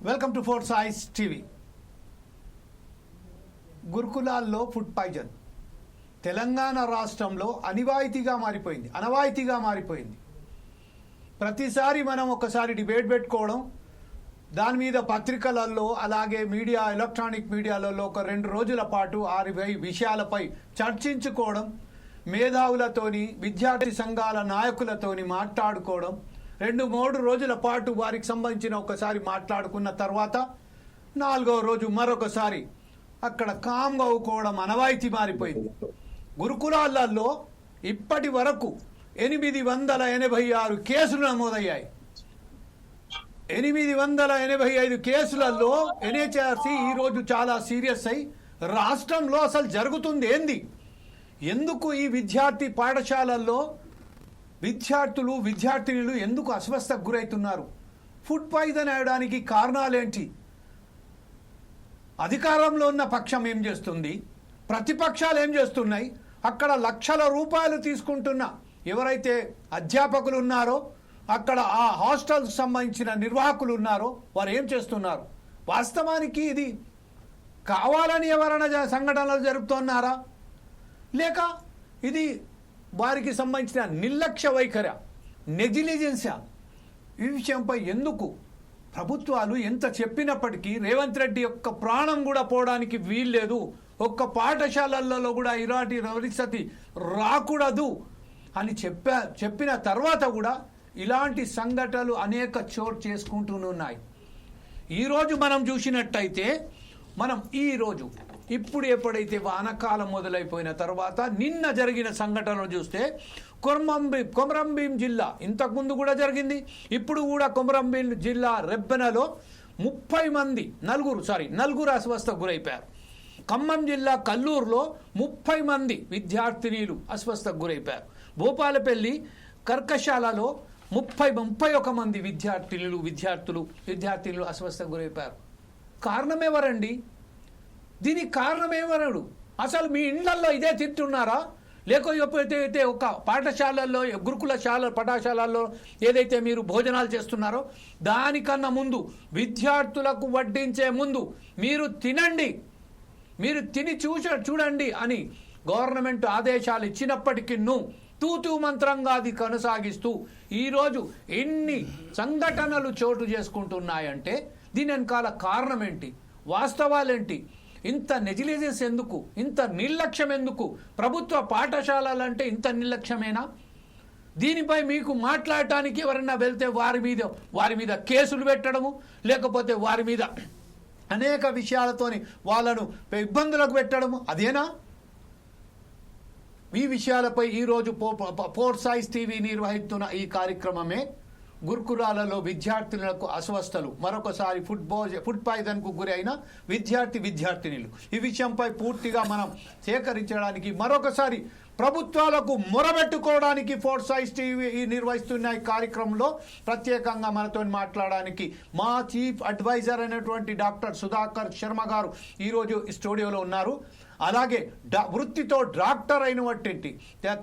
Welcome to four సాయిస్ TV. గురుకులాల్లో food poison Telangana రాష్ట్రంలో అనవాయితీగా మారిపోయింది. ప్రతిసారి మనం ఒకసారి డిబేట్ పెట్టుకోవడం, దాని మీద పత్రికలలో అలాగే మీడియా ఎలక్ట్రానిక్ మీడియాలలో ఒక 2 రోజుల పాటు 6 విషయాలపై చర్చించుకోవడం, మేధావులతోని విద్యార్థి సంఘాల నాయకులతోని మాట్లాడుకోవడం, 2-3 రోజుల పాటు వారికి సంబంధించిన ఒకసారి మాట్లాడుకున్న తర్వాత 4వ రోజు మరొకసారి అక్కడ కామ్గా అవుకోవడం అనవాయితీ మారిపోయింది. గురుకులాలలో ఇప్పటి వరకు 886 కేసులు నమోదయ్యాయి. 885 కేసులలో ఎన్హెచ్ఆర్సీ ఈరోజు చాలా సీరియస్ అయి రాష్ట్రంలో అసలు జరుగుతుంది ఏంది, ఎందుకు ఈ విద్యార్థి పాఠశాలల్లో విద్యార్థినులు ఎందుకు అస్వస్థకు గురవుతున్నారు, ఫుడ్ పాయిజన్ అయ్యడానికి కారణాలేంటి, అధికారంలో ఉన్న పక్షం ఏం చేస్తుంది, ప్రతిపక్షాలు ఏం చేస్తున్నాయి, అక్కడ లక్షల రూపాయలు తీసుకుంటున్న ఎవరైతే అధ్యాపకులు ఉన్నారో, అక్కడ ఆ హాస్టల్కి సంబంధించిన నిర్వాహకులు ఉన్నారో వారు ఏం చేస్తున్నారు, వాస్తవానికి ఇది కావాలని ఎవరైనా సంఘటనలు జరుపుతున్నారా, లేక ఇది వారికి సంబంధించిన నిర్లక్ష్య వైఖరి, నెగ్లిజెన్సా, ఈ విషయంపై ఎందుకు ప్రభుత్వాలు ఎంత చెప్పినప్పటికీ రేవంత్ రెడ్డి యొక్క ప్రాణం కూడా పోవడానికి వీల్లేదు, ఒక్క పాఠశాలలలో కూడా ఇలాంటి పరిస్థితి రాకూడదు అని చెప్పిన తర్వాత కూడా ఇలాంటి సంఘటనలు అనేక చోటు చేసుకుంటూనే. ఈరోజు మనం చూసినట్టయితే ఇప్పుడు ఎప్పుడైతే వానకాలం మొదలైపోయిన తర్వాత నిన్న జరిగిన సంఘటనలు చూస్తే కొమరంభీం జిల్లా, ఇంతకుముందు కూడా జరిగింది, ఇప్పుడు కూడా కొమరంభీం జిల్లా రెబ్బెనలో 40 అస్వస్థకు గురైపోయారు. ఖమ్మం జిల్లా కల్లూరులో 30 మంది విద్యార్థినీలు అస్వస్థకు గురైపోయారు. భూపాలపల్లి కర్కశాలలో 31 మంది విద్యార్థులు అస్వస్థకు గురైపోయారు. కారణమెవరండి? దీనికి కారణమెవరు? అసలు మీ ఇళ్లలో ఇదే తింటున్నారా, లేకపోతే ఒక పాఠశాలల్లో పాఠశాలల్లో ఏదైతే మీరు భోజనాలు చేస్తున్నారో దానికన్నా ముందు విద్యార్థులకు వడ్డించే ముందు మీరు తిని చూడండి అని గవర్నమెంట్ ఆదేశాలు ఇచ్చినప్పటికీ తూతూ మంత్రంగా అది కొనసాగిస్తూ ఈరోజు ఎన్ని సంఘటనలు చోటు చేసుకుంటున్నాయంటే దీని వెనకాల కారణం ఏంటి, వాస్తవాలేంటి, ఇంత నెగ్లిజెన్స్ ఎందుకు, ఇంత నిర్లక్ష్యం ఎందుకు, ప్రభుత్వ పాఠశాలలంటే ఇంత నిర్లక్ష్యమేనా? దీనిపై మీకు మాట్లాడటానికి ఎవరైనా వెళ్తే వారి మీద కేసులు పెట్టడము, లేకపోతే వారి మీద అనేక విషయాలతోని వాళ్ళను ఇబ్బందులకు పెట్టడము, అదేనా? ఈ విషయాలపై ఈరోజు ఫోర్ సాయిస్ టీవీ నిర్వహిస్తున్న ఈ కార్యక్రమమే గురుకులాలలో విద్యార్థినులకు అస్వస్థలు, మరొకసారి ఫుడ్ పాయిజన్కు గురైన విద్యార్థినిలు. ఈ విషయంపై పూర్తిగా మనం సేకరించడానికి మరొకసారి ప్రభుత్వాలకు మొరబెట్టుకోవడానికి ఫోర్ సాయిస్ టీవీ నిర్వహిస్తున్న ఈ కార్యక్రమంలో ప్రత్యేకంగా మనతో మాట్లాడడానికి మా చీఫ్ అడ్వైజర్ అయినటువంటి డాక్టర్ సుధాకర్ శర్మ గారు ఈరోజు స్టూడియోలో ఉన్నారు. అలాగే వృత్తితో డాక్టర్ అయినటువంటి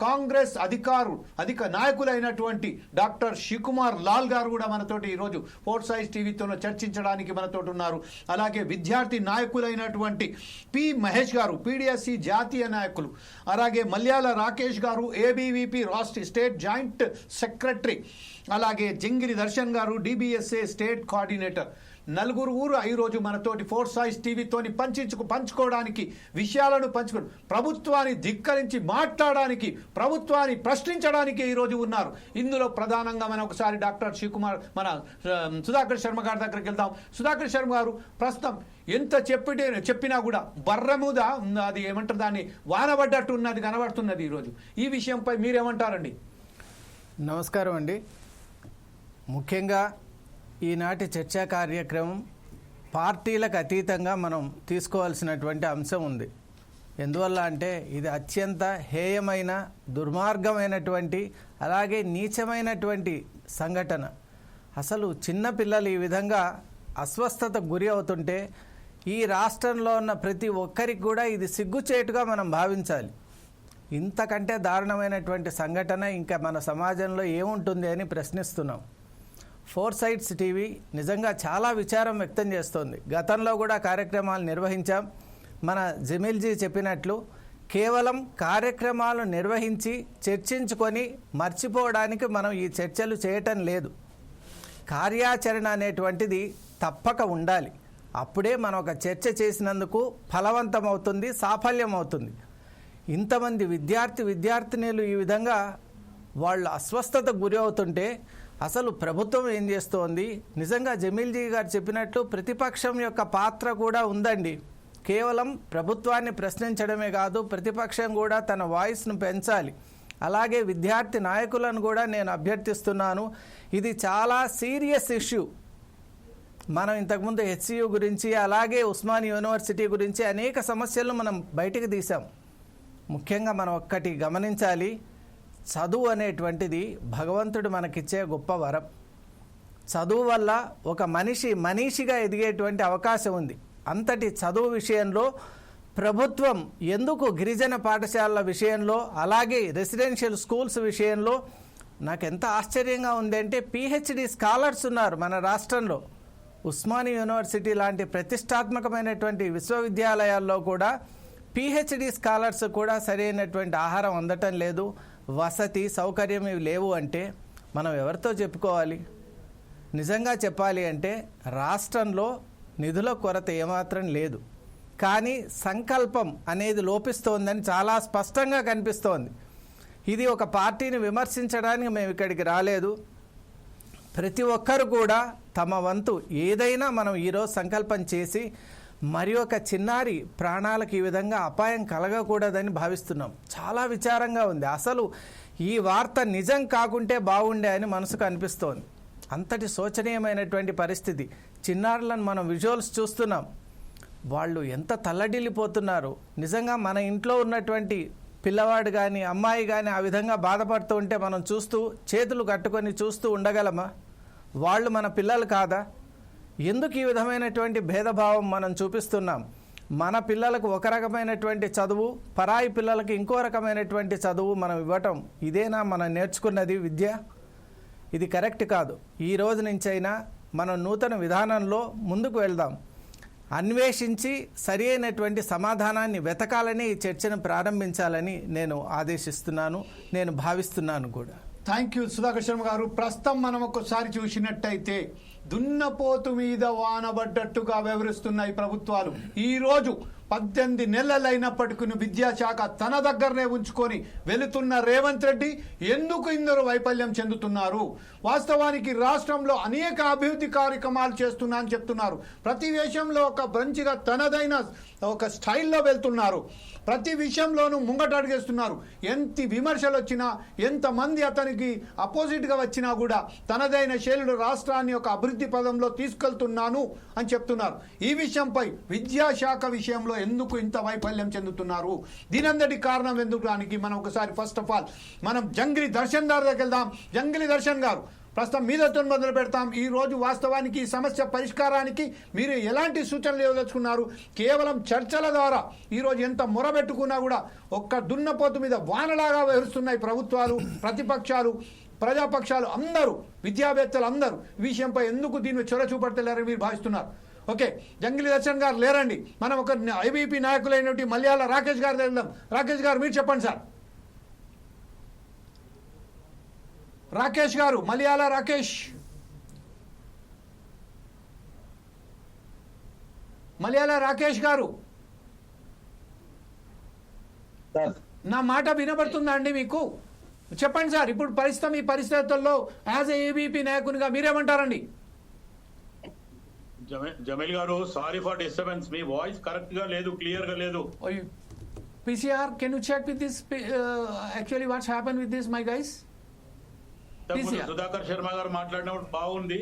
కాంగ్రెస్ అధిక నాయకులైనటువంటి డాక్టర్ శివకుమార్ లాల్ గారు కూడా మనతోటి ఈరోజు ఫోర్ సాయిస్ టీవీతో చర్చించడానికి మనతోటి ఉన్నారు. అలాగే విద్యార్థి నాయకులైనటువంటి పి మహేష్ గారు, పీడిఎస్సి జాతీయ నాయకులు, అలాగే మల్యాల రాకేష్ గారు, ఏబీవీపీ రాష్ట్ర స్టేట్ జాయింట్ సెక్రటరీ, అలాగే జింగిరి దర్శన్ గారు, డిబిఎస్ఏ స్టేట్ కోఆర్డినేటర్, నలుగురు ఈరోజు మనతోటి ఫోర్ సాయిస్ టీవీతోని పంచుకోవడానికి విషయాలను ప్రభుత్వాన్ని ధిక్కరించి మాట్లాడడానికి, ప్రభుత్వాన్ని ప్రశ్నించడానికి ఈరోజు ఉన్నారు. ఇందులో ప్రధానంగా మనం ఒకసారి డాక్టర్ సుధాకర్ శర్మ గారి దగ్గరికి వెళ్దాం. సుధాకర్ శర్మ గారు, ప్రస్తుతం ఎంత చెప్పినా కూడా బర్రముద అది ఏమంటారు, దాన్ని వానబడ్డట్టు ఉన్నది కనబడుతున్నది ఈరోజు. ఈ విషయంపై మీరేమంటారండి? నమస్కారం అండి. ముఖ్యంగా ఈనాటి చర్చా కార్యక్రమం పార్టీలకు అతీతంగా మనం తీసుకోవాల్సినటువంటి అంశం ఉంది. ఎందువల్ల అంటే ఇది అత్యంత హేయమైన, దుర్మార్గమైనటువంటి, అలాగే నీచమైనటువంటి సంఘటన. అసలు చిన్నపిల్లలు ఈ విధంగా అస్వస్థతకు గురి అవుతుంటే ఈ రాష్ట్రంలో ఉన్న ప్రతి ఒక్కరికి కూడా ఇది సిగ్గుచేటుగా మనం భావించాలి. ఇంతకంటే దారుణమైనటువంటి సంఘటన ఇంకా మన సమాజంలో ఏముంటుంది అని ప్రశ్నిస్తున్నాం. ఫోర్ సైడ్స్ టీవీ నిజంగా చాలా విచారం వ్యక్తం చేస్తోంది. గతంలో కూడా కార్యక్రమాలు నిర్వహించాం. మన జమీల్జీ చెప్పినట్లు కేవలం కార్యక్రమాలు నిర్వహించి చర్చించుకొని మర్చిపోవడానికి మనం ఈ చర్చలు చేయటం లేదు. కార్యాచరణ అనేటువంటిది తప్పక ఉండాలి. అప్పుడే మనం ఒక చర్చ చేసినందుకు ఫలవంతమవుతుంది, సాఫల్యం అవుతుంది. ఇంతమంది విద్యార్థినులు ఈ విధంగా వాళ్ళు అస్వస్థతకు గురి అవుతుంటే అసలు ప్రభుత్వం ఏం చేస్తోంది? నిజంగా జమీల్జీ గారు చెప్పినట్లు ప్రతిపక్షం యొక్క పాత్ర కూడా ఉందండి. కేవలం ప్రభుత్వాన్ని ప్రశ్నించడమే కాదు, ప్రతిపక్షం కూడా తన వాయిస్ను పెంచాలి. అలాగే విద్యార్థి నాయకులను కూడా నేను అభ్యర్థిస్తున్నాను. ఇది చాలా సీరియస్ ఇష్యూ. మనం ఇంతకుముందు హెచ్సియు గురించి, అలాగే ఉస్మానియా యూనివర్సిటీ గురించి అనేక సమస్యలను మనం బయటికి తీసాం. ముఖ్యంగా మనం ఒక్కటి గమనించాలి, చదువు అనేటువంటిది భగవంతుడు మనకిచ్చే గొప్ప వరం. చదువు వల్ల ఒక మనిషిగా ఎదిగేటువంటి అవకాశం ఉంది. అంతటి చదువు విషయంలో ప్రభుత్వం ఎందుకు గిరిజన పాఠశాలల విషయంలో, అలాగే రెసిడెన్షియల్ స్కూల్స్ విషయంలో నాకు ఎంత ఆశ్చర్యంగా ఉందంటే పిహెచ్డి స్కాలర్స్ ఉన్నారు మన రాష్ట్రంలో. ఉస్మానియా యూనివర్సిటీ లాంటి ప్రతిష్టాత్మకమైనటువంటి విశ్వవిద్యాలయాల్లో కూడా పిహెచ్డి స్కాలర్స్ కూడా సరైనటువంటి ఆహారం అందటం లేదు, వసతి సౌకర్యం ఇవి లేవు అంటే మనం ఎవరితో చెప్పుకోవాలి? నిజంగా చెప్పాలి అంటే రాష్ట్రంలో నిధుల కొరత ఏమాత్రం లేదు, కానీ సంకల్పం అనేది లోపిస్తోందని చాలా స్పష్టంగా కనిపిస్తోంది. ఇది ఒక పార్టీని విమర్శించడానికి మేము ఇక్కడికి రాలేదు. ప్రతి ఒక్కరు కూడా తమ వంతు ఏదైనా మనం ఈరోజు సంకల్పం చేసి మరి ఒక చిన్నారి ప్రాణాలకు ఈ విధంగా అపాయం కలగకూడదని భావిస్తున్నాం. చాలా విచారంగా ఉంది. అసలు ఈ వార్త నిజం కాకుంటే బాగుండే అని మనసుకు అనిపిస్తోంది. అంతటి శోచనీయమైనటువంటి పరిస్థితి. చిన్నారులను మనం విజువల్స్ చూస్తున్నాం, వాళ్ళు ఎంత తల్లడిల్లిపోతున్నారు. నిజంగా మన ఇంట్లో ఉన్నటువంటి పిల్లవాడు కానీ అమ్మాయి కానీ ఆ విధంగా బాధపడుతూ ఉంటే మనం చూస్తూ చేతులు కట్టుకొని చూస్తూ ఉండగలమా? వాళ్ళు మన పిల్లలు కాదా? ఎందుకు ఈ విధమైనటువంటి భేదభావం మనం చూపిస్తున్నాం? మన పిల్లలకు ఒక రకమైనటువంటి చదువు, పరాయి పిల్లలకు ఇంకో రకమైనటువంటి చదువు మనం ఇవ్వటం, ఇదేనా మనం నేర్చుకున్నది విద్య? ఇది కరెక్ట్ కాదు. ఈ రోజు నుంచైనా మనం నూతన విధానంలో ముందుకు వెళ్దాం. అన్వేషించి సరి అయినటువంటి సమాధానాన్ని వెతకాలని ఈ చర్చను ప్రారంభించాలని నేను ఆదేశిస్తున్నాను, నేను భావిస్తున్నాను కూడా. థ్యాంక్ యూ సుధాకర్ శర్మ గారు. ప్రస్తుతం మనం ఒక్కసారి చూసినట్టయితే దున్నపోతు మీద వానబడ్డట్టుగా వ్యవహరిస్తున్నాయి ప్రభుత్వాలు. ఈరోజు 18 నెలలైనప్పటికీ విద్యాశాఖ తన దగ్గరనే ఉంచుకొని వెళుతున్న రేవంత్ రెడ్డి ఎందుకు ఇందరూ వైఫల్యం చెందుతున్నారు? వాస్తవానికి రాష్ట్రంలో అనేక అభివృద్ధి కార్యక్రమాలు చేస్తున్నా అని చెప్తున్నారు. ప్రతి విషయంలో ఒక మంచిగా తనదైన ఒక స్టైల్లో వెళ్తున్నారు. ప్రతి విషయంలోనూ ముంగట అడిగేస్తున్నారు. ఎంత విమర్శలు వచ్చినా, ఎంతమంది అతనికి అపోజిట్గా వచ్చినా కూడా తనదైన శైలిలో రాష్ట్రాన్ని ఒక అభివృద్ధి పదంలో తీసుకెళ్తున్నాను అని చెప్తున్నారు. ఈ విషయంపై విద్యాశాఖ విషయంలో ఎందుకు ఇంత వైఫల్యం చెందుతున్నారు? దీనంతటి కారణం ఎందుకు దానికి మనం ఒకసారి ఫస్ట్ ఆఫ్ ఆల్ మనం జంగిలి దర్శన్ గారి దగ్గరికి వెళ్దాం. జంగిలి దర్శన్ గారు, ప్రస్తుతం మీదతో మొదలు పెడతాం. ఈ రోజు వాస్తవానికి ఈ సమస్య పరిష్కారానికి మీరు ఎలాంటి సూచనలు ఇవ్వదలుచుకున్నారు? కేవలం చర్చల ద్వారా ఈరోజు ఎంత మొరబెట్టుకున్నా కూడా ఒక్క దున్నపోతు మీద వానలాగా వ్యవహరిస్తున్నాయి ప్రభుత్వాలు, ప్రతిపక్షాలు, ప్రజాపక్షాలు అందరూ, విద్యావేత్తలు అందరూ. ఈ విషయంపై ఎందుకు దీన్ని చొరవ చూపడతలేరని మీరు భావిస్తున్నారు? ఓకే, జంగిలి దర్శన్ గారు లేరండి. మనం ఒక ఐబీపీ నాయకులైనటువంటి మల్యాల రాకేష్ గారు వెళ్దాం. రాకేష్ గారు మీరు చెప్పండి సార్. రాకేష్ గారు, మలయాళ రాకేష్, మలయాళ రాకేష్ గారు, నా మాట వినబడుతుందా అండి మీకు? చెప్పండి సార్. ఇప్పుడు ఈ పరిస్థితుల్లో యాజ్ ఏబీపీ నాయకునిగా మీరేమంటారండి? జమీల్ గారు, sorry for disturbance. Me voice correct గా లేదు, క్లియర్ గా లేదు. PCR, can you check with this actually what's happened with this, my guys? Sudhakar Sharma గారు మాట్లాడినప్పుడు బాగుంది,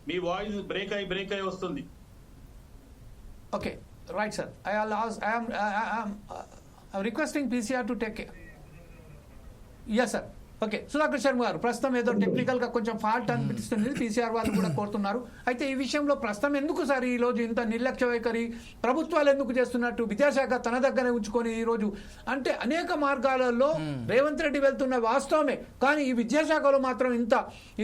మీ వాయిస్ బ్రేక్ అయి వస్తుంది. Okay, right sir. I'm requesting PCR to take care. Yes sir, okay, Sudhakar Sharma గారు, ప్రస్తుతం ఏదో టెక్నికల్ గా కొంచెం ఫాల్ట్ అనిపిస్తుంది, పీసీఆర్ వాళ్ళు కూడా కోరుతున్నారు. అయితే ఈ విషయంలో ప్రస్తుతం ఎందుకు సార్ ఈ రోజు ఇంత నిర్లక్ష్య వైఖరి ప్రభుత్వాలు ఎందుకు చేస్తున్నట్టు? విద్యాశాఖ తన దగ్గరే ఉంచుకొని ఈ రోజు అంటే అనేక మార్గాలలో రేవంత్ రెడ్డి వెళ్తున్న వాస్తవమే, కానీ ఈ విద్యాశాఖలో మాత్రం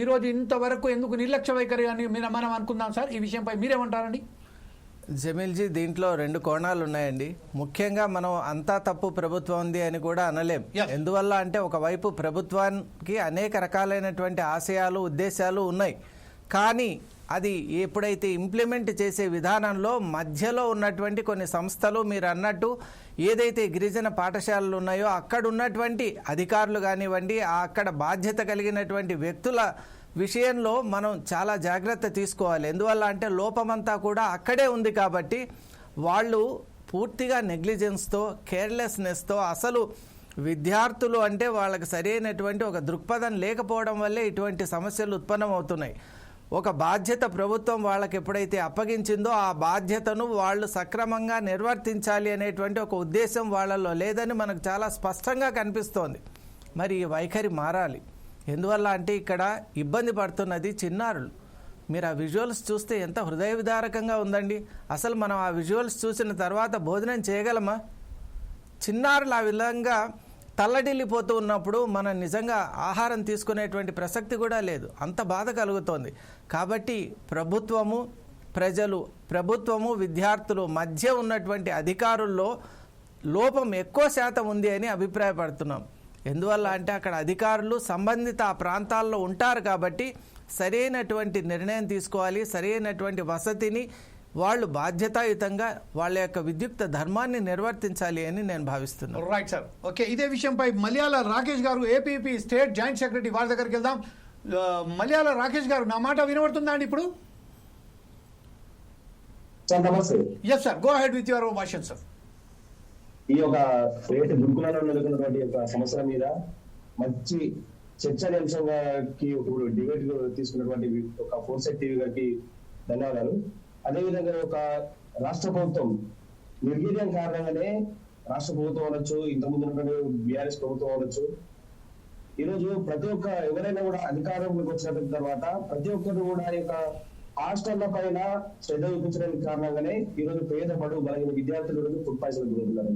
ఈ రోజు ఇంతవరకు ఎందుకు నిర్లక్ష్య వైఖరి అని మనం అనుకుందాం సార్. ఈ విషయంపై మీరేమంటారండి? జమీల్జీ, దీంట్లో 2 కోణాలు ఉన్నాయండి. ముఖ్యంగా మనం అంతా తప్పు ప్రభుత్వం ఉంది అని కూడా అనలేం. ఎందువల్ల అంటే ఒకవైపు ప్రభుత్వానికి అనేక రకాలైనటువంటి ఆశయాలు, ఉద్దేశాలు ఉన్నాయి. కానీ అది ఎప్పుడైతే ఇంప్లిమెంట్ చేసే విధానంలో మధ్యలో ఉన్నటువంటి కొన్ని సంస్థలు, మీరు అన్నట్టు ఏదైతే గిరిజన పాఠశాలలు ఉన్నాయో అక్కడ ఉన్నటువంటి అధికారులు కానివ్వండి, అక్కడ బాధ్యత కలిగినటువంటి వ్యక్తుల విషయంలో మనం చాలా జాగ్రత్త తీసుకోవాలి. ఎందువల్ల అంటే లోపమంతా కూడా అక్కడే ఉంది కాబట్టి వాళ్ళు పూర్తిగా నెగ్లిజెన్స్తో, కేర్లెస్నెస్తో, అసలు విద్యార్థులు అంటే వాళ్ళకి సరైనటువంటి ఒక దృక్పథం లేకపోవడం వల్లే ఇటువంటి సమస్యలు ఉత్పన్నమవుతున్నాయి. ఒక బాధ్యత ప్రభుత్వం వాళ్ళకి ఎప్పుడైతే అప్పగించిందో ఆ బాధ్యతను వాళ్ళు సక్రమంగా నిర్వర్తించాలి అనేటువంటి ఒక ఉద్దేశం వాళ్ళలో లేదని మనకు చాలా స్పష్టంగా కనిపిస్తోంది. మరి ఈ వైఖరి మారాలి. ఎందువల్ల అంటే ఇక్కడ ఇబ్బంది పడుతున్నది చిన్నారులు. మీరు ఆ విజువల్స్ చూస్తే ఎంత హృదయ విదారకంగా ఉందండి. అసలు మనం ఆ విజువల్స్ చూసిన తర్వాత భోజనం చేయగలమా? చిన్నారులు ఆ విధంగా తల్లడిల్లిపోతూ ఉన్నప్పుడు మనం నిజంగా ఆహారం తీసుకునేటువంటి ప్రసక్తి కూడా లేదు. అంత బాధ కలుగుతోంది. కాబట్టి ప్రభుత్వము విద్యార్థులు మధ్య ఉన్నటువంటి అధికారుల్లో లోపం ఎక్కువ శాతం ఉంది అని అభిప్రాయపడుతున్నాం. ఎందువల్ల అంటే అక్కడ అధికారులు సంబంధిత ఆ ప్రాంతాల్లో ఉంటారు కాబట్టి సరైనటువంటి నిర్ణయం తీసుకోవాలి. సరైనటువంటి వసతిని వాళ్ళు బాధ్యతాయుతంగా వాళ్ళ యొక్క విద్యుక్త ధర్మాన్ని నిర్వర్తించాలి అని నేను భావిస్తున్నాను. Right sir. ఓకే, ఇదే విషయంపై మలయాళ రాకేష్ గారు, ఏపీపీ స్టేట్ జాయింట్ సెక్రటరీ, వారి దగ్గరికి వెళ్దాం. మలయాళ రాకేష్ గారు, నా మాట వినబడుతుందా అండి ఇప్పుడు? Yes sir, go ahead with your question sir. ఈ యొక్క రేటు గురుకులలో నెలకొన్నటువంటి యొక్క సమస్యల మీద మంచి చర్చనీయాంశంగా ఇప్పుడు డిబేట్ తీసుకున్నటువంటి ఒక 4 టీవీ గారికి ధన్యవాదాలు. అదేవిధంగా ఒక రాష్ట్ర ప్రభుత్వం నిర్వీర్యం కారణంగానే రాష్ట్ర ప్రభుత్వం అనొచ్చు, ఇంతకుముందు ఉన్నటువంటి బీఆర్ఎస్ ప్రభుత్వం అనొచ్చు, ఈరోజు ప్రతి ఒక్క ఎవరైనా కూడా అధికారంలోకి వచ్చిన తర్వాత ప్రతి ఒక్కరు కూడా ఈ యొక్క హాస్టళ్ల పైన శ్రద్ధ చూపించడానికి కారణంగానే ఈరోజు పేద బడుగు బలహీన విద్యార్థులు ఫుడ్ పాయిజన్ గురవుతున్నారు.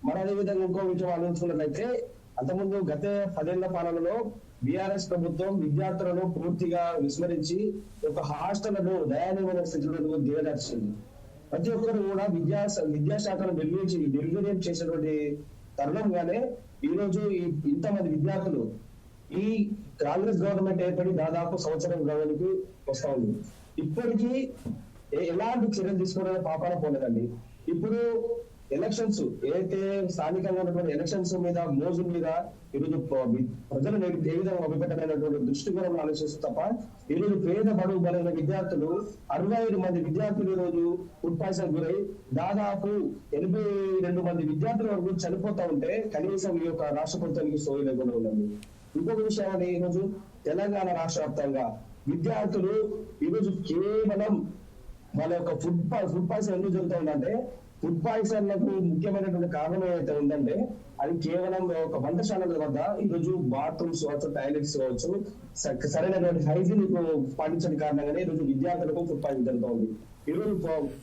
మరి అదే విధంగా ఇంకో విషయం ఆలోచించుకున్నట్లయితే అంతకుముందు గత 10 ఏళ్ల పాలనలో బీఆర్ఎస్ ప్రభుత్వం విద్యార్థులను పూర్తిగా విస్మరించి ఒక హాస్టళ్లను దయానీయమైన స్థితిలో దిగజార్చింది. ప్రతి ఒక్కరు కూడా విద్యాశాఖను నిర్వీర్యం చేసినటువంటి తరుణంగానే ఈ రోజు ఇంతమంది విద్యార్థులు ఈ కాంగ్రెస్ గవర్నమెంట్ ఏర్పడి దాదాపు సంవత్సరం గవర్నకి వస్తా ఉంది. ఇప్పటికీ ఎలాంటి చర్యలు తీసుకోవడానికి పాపాన పోలేదండి. ఇప్పుడు ఎలక్షన్స్ ఏదైతే స్థానికంగా ఉన్నటువంటి ఎలక్షన్స్ మీద మోజుల మీద ఈరోజు ప్రజలు ఏ విధంగా అభిపెట్టమైనటువంటి దృష్టికోణం ఆలోచిస్తూ తప్ప ఈరోజు పేద బడుగు బలైన విద్యార్థులు 65 మంది విద్యార్థులు ఈరోజు ఫుడ్ పాయిజన్ గురై దాదాపు 82 మంది విద్యార్థుల వరకు చనిపోతా ఉంటే కనీసం ఈ యొక్క రాష్ట్ర ప్రభుత్వానికి సోయి లేకుండా ఉన్నది. ఇంకొక విషయం అని ఈరోజు తెలంగాణ రాష్ట్ర వ్యాప్తంగా విద్యార్థులు ఈరోజు కేవలం వాళ్ళ యొక్క ఫుడ్ పాయిజన్ ఎందుకు జరుగుతూ ఉందంటే ఫుడ్ పాయిజన్లకు ముఖ్యమైనటువంటి కారణం ఏదైతే ఉందంటే అది కేవలం ఒక వంటశాలల వద్ద ఈరోజు బాత్రూమ్స్ కావచ్చు, టాయిలెట్స్ కావచ్చు, సరైనటువంటి హైజీన్ పాటించని కారణంగానే ఈరోజు విద్యార్థులకు ఫుడ్ పాయిజన్ జరుగుతూ ఉంది. ఈరోజు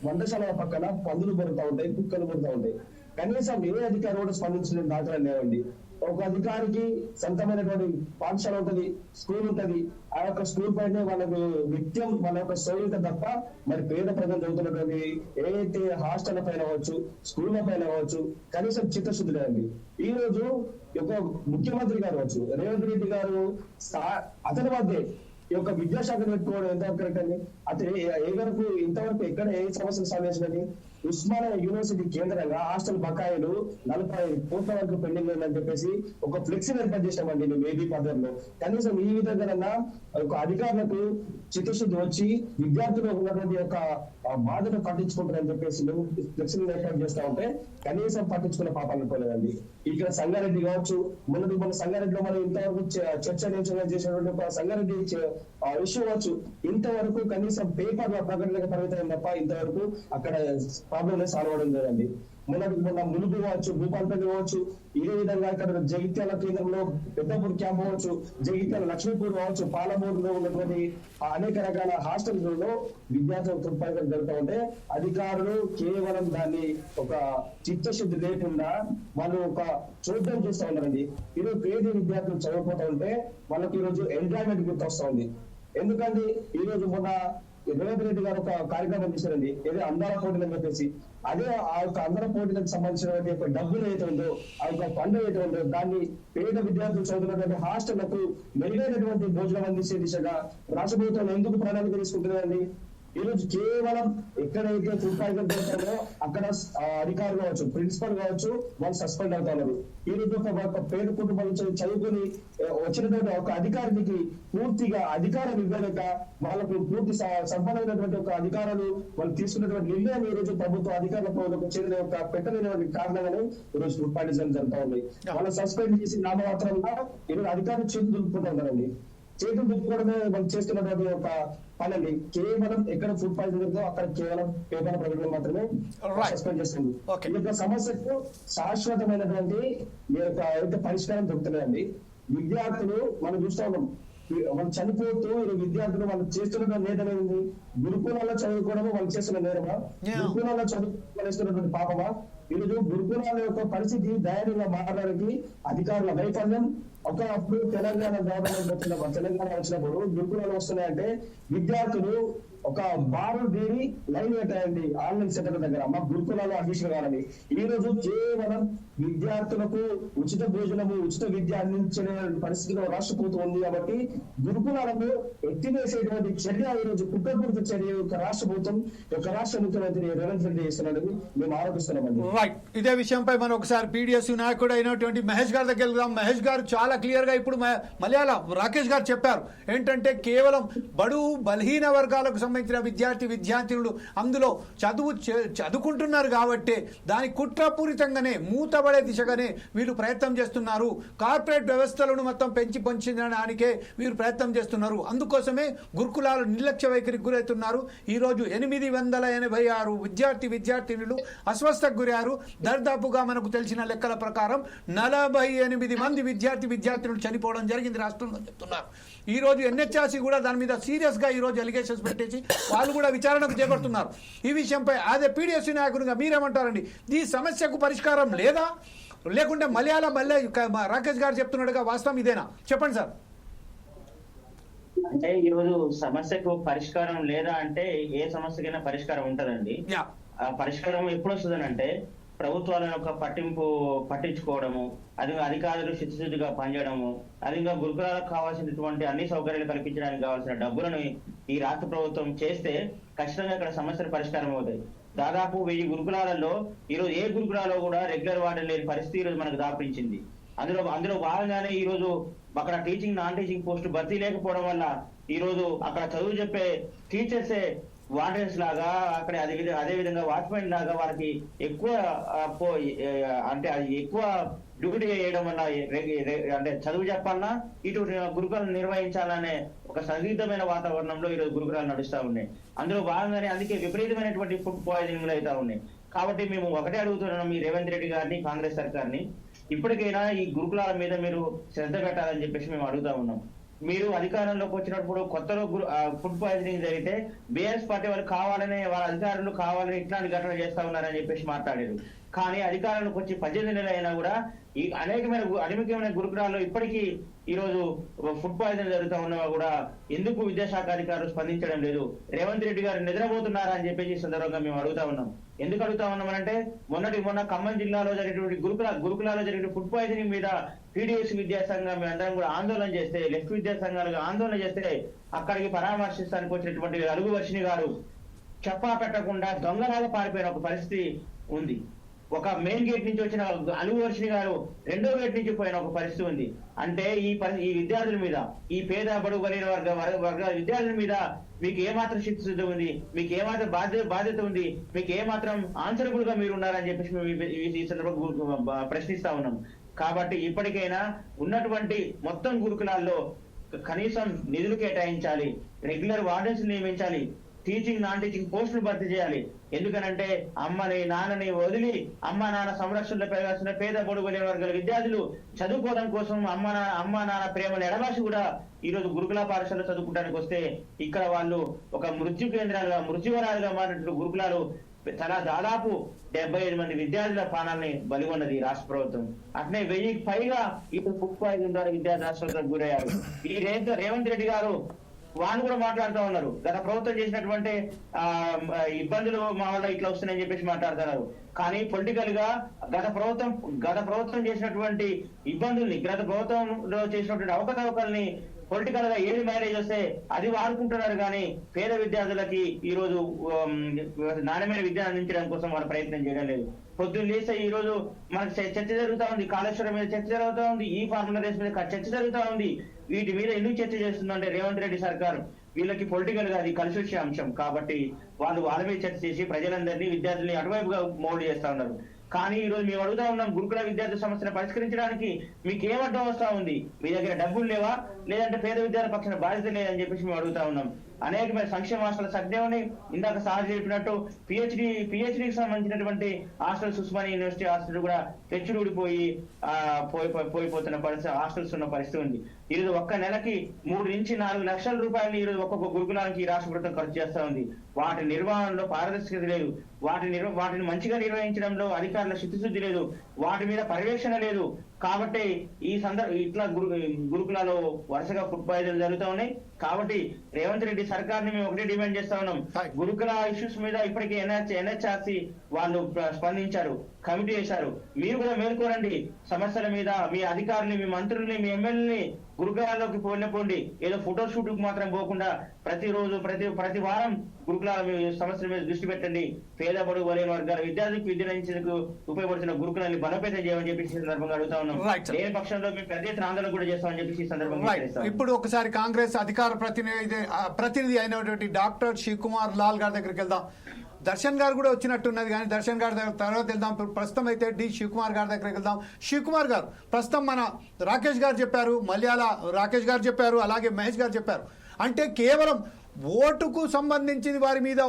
వంటశాలల పక్కన పందులు పడుతూ ఉంటాయి, కుక్కలు పడుతూ ఉంటాయి. కనీసం ఏ అధికారి కూడా స్పందించిన దాఖలు లేవండి. ఒక అధికారికి సొంతమైనటువంటి పాఠశాల ఉంటది, స్కూల్ ఉంటది. ఆ యొక్క స్కూల్ పైన వాళ్ళకు నిత్యం వాళ్ళ యొక్క సౌకర్యం తప్ప మరి పేద ప్రజలు చదువుతున్నటువంటి ఏదైతే హాస్టల్ పైన అవ్వచ్చు, స్కూళ్ళ పైన అవ్వచ్చు, కనీసం చిత్తశుద్ధి లేదండి. ఈ రోజు ఒక ముఖ్యమంత్రి గారు అవ్వచ్చు, రేవంత్ రెడ్డి గారు అతని మధ్య ఈ యొక్క విద్యాశాఖను పెట్టుకోవడం ఎంతవరకు కరెక్ట్ అండి? అతను ఏ వరకు ఇంతవరకు ఎక్కడ ఏ సమస్యలు సాల్వ్ చేసినది? ఉస్మానియా యూనివర్సిటీ కేంద్రంగా హాస్టల్ బకాయిలు 45 కోట్ల వరకు పెండింగ్ ఉందని చెప్పేసి ఒక ఫ్లెక్సీ ఏర్పాటు చేసినామండి మేము ఏబీ పద్ధతిలో. కనీసం ఈ విధంగా ఒక అధికారులకు చిత్తశుద్ధి వచ్చి విద్యార్థులు ఉన్నటువంటి యొక్క బాధను పట్టించుకుంటారని చెప్పేసి మేము ఫ్లెక్సీ ఏర్పాటు చేస్తా ఉంటే కనీసం పట్టించుకునే పాపాలు అనుకోలేదండి. ఇక్కడ సంగారెడ్డి కావచ్చు, మన సంగారెడ్డిలో మనం ఇంతవరకు చర్చనీయాంశంగా చేసినటువంటి ఒక సంగారెడ్డి ఇష్యూ కావచ్చు, ఇంతవరకు కనీసం పేపర్ల ప్రకటనకు పరిమితం తప్ప ఇంతవరకు అక్కడ ప్రాబ్లం సాల్వ్ అవడం లేదండి. మొన్న ములుగు కావచ్చు, భూపాలపల్లి కావచ్చు, ఇదే విధంగా ఇక్కడ జగిత్యాల కేంద్రంలో పెద్దపూర్ క్యాంప్ కావచ్చు, జగిత్యాల లక్ష్మీపూర్ కావచ్చు, పాలమూరులో ఉన్నటువంటి అనేక రకాల హాస్టల్లలో విద్యార్థులు తుపాయిలు జరుగుతూ ఉంటే అధికారులు కేవలం దాన్ని ఒక చిత్తశుద్ధి లేకుండా వాళ్ళు ఒక చూడడం చూస్తూ ఉన్నారండి. ఈరోజు పేద విద్యార్థులు చదువుకుంటూ ఉంటే వాళ్ళకి ఈరోజు ఎంజాయ్మెంట్ గుర్తొస్తా ఉంది. ఎందుకంటే ఈ రోజు మొన్న రేవంత్ రెడ్డి గారు ఒక కార్యక్రమం చేశారండి, ఏదో అందాల పోటీలు అని చెప్పేసి. అదే ఆ యొక్క అందర పోటీలకు సంబంధించినటువంటి ఒక డబ్బులు ఏదైతే ఉందో, ఆ యొక్క ఫండ్ ఏదైతే ఉందో దాన్ని పేద విద్యార్థులు చదువుతున్నటువంటి హాస్టళ్లకు మెరుగైనటువంటి భోజనం అందించే దిశగా రాష్ట్ర ప్రభుత్వం ఎందుకు ప్రణాళిక తీసుకుంటున్నారండి? ఈ రోజు కేవలం ఎక్కడైతే ఫుడ్ పాయిజన్ జరుగుతుందో అక్కడ అధికారులు కావచ్చు, ప్రిన్సిపల్ కావచ్చు, వాళ్ళు సస్పెండ్ అవుతున్నారు. ఈ రోజు ఒక పేద కుటుంబం నుంచి చదువుకుని వచ్చినటువంటి ఒక అధికారికి పూర్తిగా అధికారం ఇవ్వలేక వాళ్ళకు పూర్తి సంపన్నమైనటువంటి ఒక అధికారులు వాళ్ళు తీసుకున్నటువంటి నిర్ణయం ఈ రోజు ప్రభుత్వ అధికారులకు చేరిన ఒక పెట్టలేనటువంటి కారణంగానే ఈ రోజు ఫుడ్ పాయిజన్ జరుగుతూ ఉంది. వాళ్ళు సస్పెండ్ చేసి నామమాత్రంగా ఈరోజు అధికారులు చేతులు దులుపుకుంటూ ఉన్నారండి. చేతులు దులుపుకోవడమే వాళ్ళు చేస్తున్నటువంటి ఒక పనండి. కేవలం ఎక్కడ ఫుడ్ పాయిజన్ జరుగుతుందో అక్కడ కేవలం పేపర్ ప్రకటన మాత్రమే సస్పెండ్ చేస్తుంది. ఈ యొక్క సమస్యకు శాశ్వతమైనటువంటి పరిష్కారం దొరుకుతున్నాయండి. విద్యార్థులు మనం చూస్తూ ఉన్నాం, వాళ్ళు చనిపోతూ విద్యార్థులు వాళ్ళు చేస్తున్న నేరం ఏంది? గురుకులాల్లో చదువుకోవడము వాళ్ళు చేస్తున్న నేరమా? గురుకులాల్లో చదువుకోవాల్సినటువంటి పాపమా? ఈరోజు గురుకులాల యొక్క పరిస్థితి దయనీయంగా మారడానికి అధికారుల వైఫల్యం. ఒకప్పుడు తెలంగాణ తెలంగాణ వచ్చినప్పుడు గురుకులాలు వస్తున్నాయంటే విద్యార్థులు ఒక బారు తీరి లైన్ పెట్టాయండి ఆన్లైన్ సెంటర్ దగ్గర, మా గురుకులాలు అడ్మిషన్ కావాలని. ఈ రోజు కేవలం విద్యార్థులకు ఉచిత భోజనము, ఉచిత విద్య అందించే పరిస్థితిలో రాష్ట్ర ప్రభుత్వం ఉంది కాబట్టి గురుకులాలకు ఎత్తివేసేటువంటి చర్య ఈ రోజు కుట్రపూరిత చర్య యొక్క రాష్ట్ర ప్రభుత్వం యొక్క రాష్ట్ర ముఖ్యమంత్రి రేవంత్ రెడ్డి చేస్తున్నాడని మేము ఆరోపిస్తున్నామండి. రైట్, ఇదే విషయంపై మనం ఒకసారి PDSU నాయకుడు అయినటువంటి మహేష్ గారి దగ్గర వెళ్దాం. మహేష్ గారు చాలా క్లియర్ గా ఇప్పుడు మలయాళం రాకేష్ గారు చెప్పారు ఏంటంటే కేవలం బడుగు బలహీన వర్గాలకు సంబంధించిన విద్యార్థినులు అందులో చదువుకుంటున్నారు కాబట్టి దాని కుట్రపూరితంగానే మూతబడే దిశగానే వీళ్ళు ప్రయత్నం చేస్తున్నారు. కార్పొరేట్ వ్యవస్థలను మొత్తం పెంచి పొంచడానికే వీరు ప్రయత్నం చేస్తున్నారు. అందుకోసమే గురుకులాలు నిర్లక్ష్య వైఖరికి గురవుతున్నారు. ఈరోజు 886 విద్యార్థినులు అస్వస్థకు గురయ్యారు. దర్దాపుగా మనకు తెలిసిన లెక్కల ప్రకారం 48 మంది విద్యార్థినులు చనిపోవడం జరిగింది రాష్ట్రంలో చెప్తున్నారు. ఈ రోజు NHRC కూడా దాని మీద సీరియస్ గా ఈ రోజు అలిగేషన్స్ పెట్టేసి వాళ్ళు కూడా విచారణకు చేపడుతున్నారు. ఈ విషయంపై అదే PDSU నాయకుడిగా మీరేమంటారండి? ఈ సమస్యకు పరిష్కారం లేదా, లేకుంటే మళ్ళీ రాకేష్ గారు చెప్తున్నాడుగా వాస్తవం ఇదేనా? చెప్పండి సార్. అంటే ఈ రోజు సమస్యకు పరిష్కారం లేదా అంటే ఏ సమస్యకైనా పరిష్కారం ఉంటదండి. ఆ పరిష్కారం ఎప్పుడు వస్తుందనంటే ప్రభుత్వాల యొక్క పట్టించుకోవడము, అది అధికారులు చిత్తశుద్ధిగా పనిచేయడము, అదిగా గురుకులాలకు కావాల్సినటువంటి అన్ని సౌకర్యాలు కల్పించడానికి కావాల్సిన డబ్బులను ఈ రాష్ట్ర ప్రభుత్వం చేస్తే ఖచ్చితంగా ఇక్కడ సమస్యలు పరిష్కారం అవుతాయి. దాదాపు 1000 గురుకులాలలో ఈరోజు ఏ గురుకులాలో కూడా రెగ్యులర్ వార్డెన్ లేని పరిస్థితి ఈరోజు మనకు దాపించింది. అందులో భాగంగానే ఈ రోజు అక్కడ టీచింగ్ నాన్ టీచింగ్ పోస్టు భర్తీ లేకపోవడం వల్ల ఈ రోజు అక్కడ చదువు చెప్పే టీచర్సే వార్డెన్స్ లాగా, అక్కడ అదే విధంగా వాచ్మెన్ లాగా వాళ్ళకి ఎక్కువ అంటే అది ఎక్కువ డ్యూటీ చేయడం వల్ల అంటే చదువు చెప్పాలన్నా ఇటు గురుకులాలు నిర్వహించాలనే ఒక సందిగ్ధమైన వాతావరణంలో ఈరోజు గురుకులాలు నడుస్తూ ఉన్నాయి. అందులో భాగంగానే అందుకే విపరీతమైనటువంటి ఫుడ్ పాయిజనింగ్లు అవుతా ఉన్నాయి. కాబట్టి మేము ఒకటే అడుగుతున్నాం ఈ రేవంత్ రెడ్డి గారిని, కాంగ్రెస్ సర్కార్ని, ఇప్పటికైనా ఈ గురుకులాల మీద మీరు శ్రద్ధ పెట్టాలని చెప్పేసి మేము అడుగుతా ఉన్నాం. మీరు అధికారంలోకి వచ్చినప్పుడు కొత్తలో ఫుడ్ పాయిజనింగ్ జరిగితే BRS పార్టీ వాళ్ళు కావాలనే వాళ్ళ అధికారులు కావాలని ఇట్లాంటి ఘటన చేస్తా ఉన్నారని చెప్పేసి మాట్లాడారు. కానీ అధికారంలోకి వచ్చి 18 నెలలు అయినా కూడా ఈ అనేకమైన గురుకులాల్లో ఇప్పటికీ ఈ రోజు ఫుడ్ పాయిజన్ జరుగుతూ ఉన్నా కూడా ఎందుకు విద్యాశాఖ అధికారులు స్పందించడం లేదు? రేవంత్ రెడ్డి గారు నిద్రపోతున్నారా అని చెప్పేసి ఈ సందర్భంగా మేము అడుగుతా ఉన్నాం. ఎందుకు అడుగుతా ఉన్నామంటే మొన్న ఖమ్మం జిల్లాలో జరిగినటువంటి గురుకులాలో జరిగిన ఫుడ్ పాయిజనింగ్ మీద PDSU విద్యాసంఘం మేమందరం కూడా ఆందోళన చేస్తే, లెఫ్ట్ విద్యాసంఘాలుగా ఆందోళన చేస్తే అక్కడికి పరామర్శిస్తానికి వచ్చినటువంటి అలుగు వర్షిణి గారు చెప్పా పెట్టకుండా దొంగలాగా పారిపోయిన ఒక పరిస్థితి ఉంది. ఒక మెయిన్ గేట్ నుంచి వచ్చిన అలుగు వర్షిణి గారు 2వ గేట్ నుంచి పోయిన ఒక పరిస్థితి ఉంది. అంటే ఈ విద్యార్థుల మీద, ఈ పేద బడుగు బలైన వర్గాల విద్యార్థుల మీద మీకు ఏమాత్రం చిత్తశుద్ధి ఉంది, మీకు ఏమాత్రం బాధ్యత ఉంది, మీకు ఏమాత్రం ఆన్సరబుల్ గా మీరు ఉన్నారని చెప్పేసి మేము ఈ సందర్భంగా ప్రశ్నిస్తా ఉన్నాం. కాబట్టి ఇప్పటికైనా ఉన్నటువంటి మొత్తం గురుకులాల్లో కనీసం నిధులు కేటాయించాలి, రెగ్యులర్ వార్డెన్స్ నియమించాలి, టీచింగ్ నాన్ టీచింగ్ పోస్టులు భర్తీ చేయాలి. ఎందుకనంటే అమ్మని నాన్నని వదిలి అమ్మ నాన్న సంరక్షణలో పెరగాల్సిన పేద బడుగు వర్గాల విద్యార్థులు చదువుకోవడం కోసం అమ్మ నాన్న ప్రేమను ఎడబాసి కూడా ఈ రోజు గురుకుల పాఠశాలలో చదువుకోవడానికి వస్తే ఇక్కడ వాళ్ళు ఒక మృత్యువరాలుగా మారినట్లు గురుకులాలు దాదాపు 75 మంది విద్యార్థుల ప్రాణాలని బలిగొన్నది రాష్ట్ర ప్రభుత్వం. అట్నే 1000కి పైగా ఇప్పుడు ఫుడ్ పాయిజన్ ద్వారా విద్యార్థులు ఆసుపత్రికి గురయ్యారు. ఈ రేవంత్ రెడ్డి గారు వాళ్ళు కూడా మాట్లాడుతూ ఉన్నారు, గత ప్రభుత్వం చేసినటువంటి ఇబ్బందులు మా వల్ల ఇట్లా వస్తున్నాయని చెప్పేసి మాట్లాడుతున్నారు. కానీ పొలిటికల్ గా గత ప్రభుత్వం చేసినటువంటి ఇబ్బందుల్ని, గత ప్రభుత్వంలో చేసినటువంటి అవకతవకల్ని పొలిటికల్ గా ఏది మ్యారేజ్ వస్తే అది వాడుకుంటున్నారు. కానీ పేద విద్యార్థులకి ఈ రోజు నాణ్యమైన విద్యను అందించడం కోసం వాళ్ళు ప్రయత్నం చేయడం లేదు. పొద్దున్న లేస్తే ఈ రోజు మనకు చర్చ జరుగుతా ఉంది, కాళేశ్వరం మీద చర్చ జరుగుతా ఉంది, ఈ ఫార్ములా రేస్ మీద చర్చ జరుగుతా ఉంది. వీటి మీద ఎందుకు చర్చ చేస్తుందంటే రేవంత్ రెడ్డి సర్కార్ వీళ్ళకి పొలిటికల్ గా అది కలిసి వచ్చే అంశం కాబట్టి వాళ్ళ మీద చర్చ చేసి ప్రజలందరినీ విద్యార్థుల్ని అటువైపుగా మౌల్డ్ చేస్తా ఉన్నారు. కానీ ఈ రోజు మేము అడుగుతా ఉన్నాం, గురుకుల విద్యార్థి సమస్యను పరిష్కరించడానికి మీకు ఏమడ్డం వస్తా ఉంది? మీ దగ్గర డబ్బులు లేవా, లేదంటే పేద విద్యార్థి పక్షాన బాధ్యత లేదని చెప్పేసి మేము అడుగుతా ఉన్నాం. అనేకమైన సంక్షేమ హాస్టల్ సజ్ఞమని ఇందాక సార్ చెప్పినట్టు పిహెచ్డికి సంబంధించినటువంటి హాస్టల్స్ ఉస్మానియా యూనివర్సిటీ హాస్టల్ కూడా తెచ్చుడిపోయి పోయిపోతున్న పరిస్థితి, హాస్టల్స్ ఉన్న పరిస్థితి ఉంది. ఈరోజు ఒక్క నెలకి 3 నుంచి 4 లక్షల రూపాయలు ఈరోజు ఒక్కొక్క గురుకులానికి ఈ రాష్ట్ర ప్రభుత్వం ఖర్చు చేస్తా ఉంది. వాటి నిర్వహణలో పారదర్శకత లేదు, వాటిని మంచిగా నిర్వహించడంలో అధికారుల చిత్తశుద్ధి లేదు, వాటి మీద పర్యవేక్షణ లేదు. కాబట్టి ఇట్లా గురుకులాలో వరుసగా ఫుడ్ పాయిజన్ జరుగుతూ ఉన్నాయి. కాబట్టి రేవంత్ రెడ్డి సర్కార్ ని మేము ఒకటే డిమాండ్ చేస్తా ఉన్నాం, గురుకుల ఇష్యూస్ మీద ఇప్పటికే ఎన్హెచ్ఆర్సి వాళ్ళు స్పందించారు, కమిటీ వేశారు. మీరు కూడా మేల్కోరండి, సమస్యల మీద మీ అధికారుల్ని, మీ మంత్రుల్ని, మీ ఎమ్మెల్యేని గురుకులాల్లోకి పోండి. ఏదో ఫోటో షూట్ కు మాత్రం పోకుండా ప్రతిరోజు ప్రతి వారం గురుకులాల సమస్యల మీద దృష్టి పెట్టండి. పేద బడుగు బలైన వర్గాల విద్యార్థులకు విద్యకు ఉపయోగపడుతున్న గురుకులాన్ని బలోపేతం చేయమని చెప్పి ఈ సందర్భంగా అడుగుతా ఉన్నాం. లేని పక్షంలో మేము పెద్ద ఎత్తున ఆందోళన కూడా చేస్తామని చెప్పి ఈ సందర్భంగా ఇప్పుడు ఒకసారి కాంగ్రెస్ అధికార ప్రతినిధి అయినటువంటి డాక్టర్ శివకుమార్ లాల్ గారి దగ్గరికి వెళ్దాం. దర్శన్ గారు కూడా వచ్చినట్టున్నది, కానీ దర్శన్ గారి దగ్గర తర్వాత వెళ్దాం. ప్రస్తుతం అయితే శివకుమార్ గారి దగ్గరికి వెళ్దాం. శివకుమార్ గారు, ప్రస్తుతం మన రాకేష్ గారు చెప్పారు, మల్యాల రాకేష్ గారు చెప్పారు, అలాగే మహేష్ గారు చెప్పారు. అంటే కేవలం ఓటుకు సంబంధించింది, వారి మీద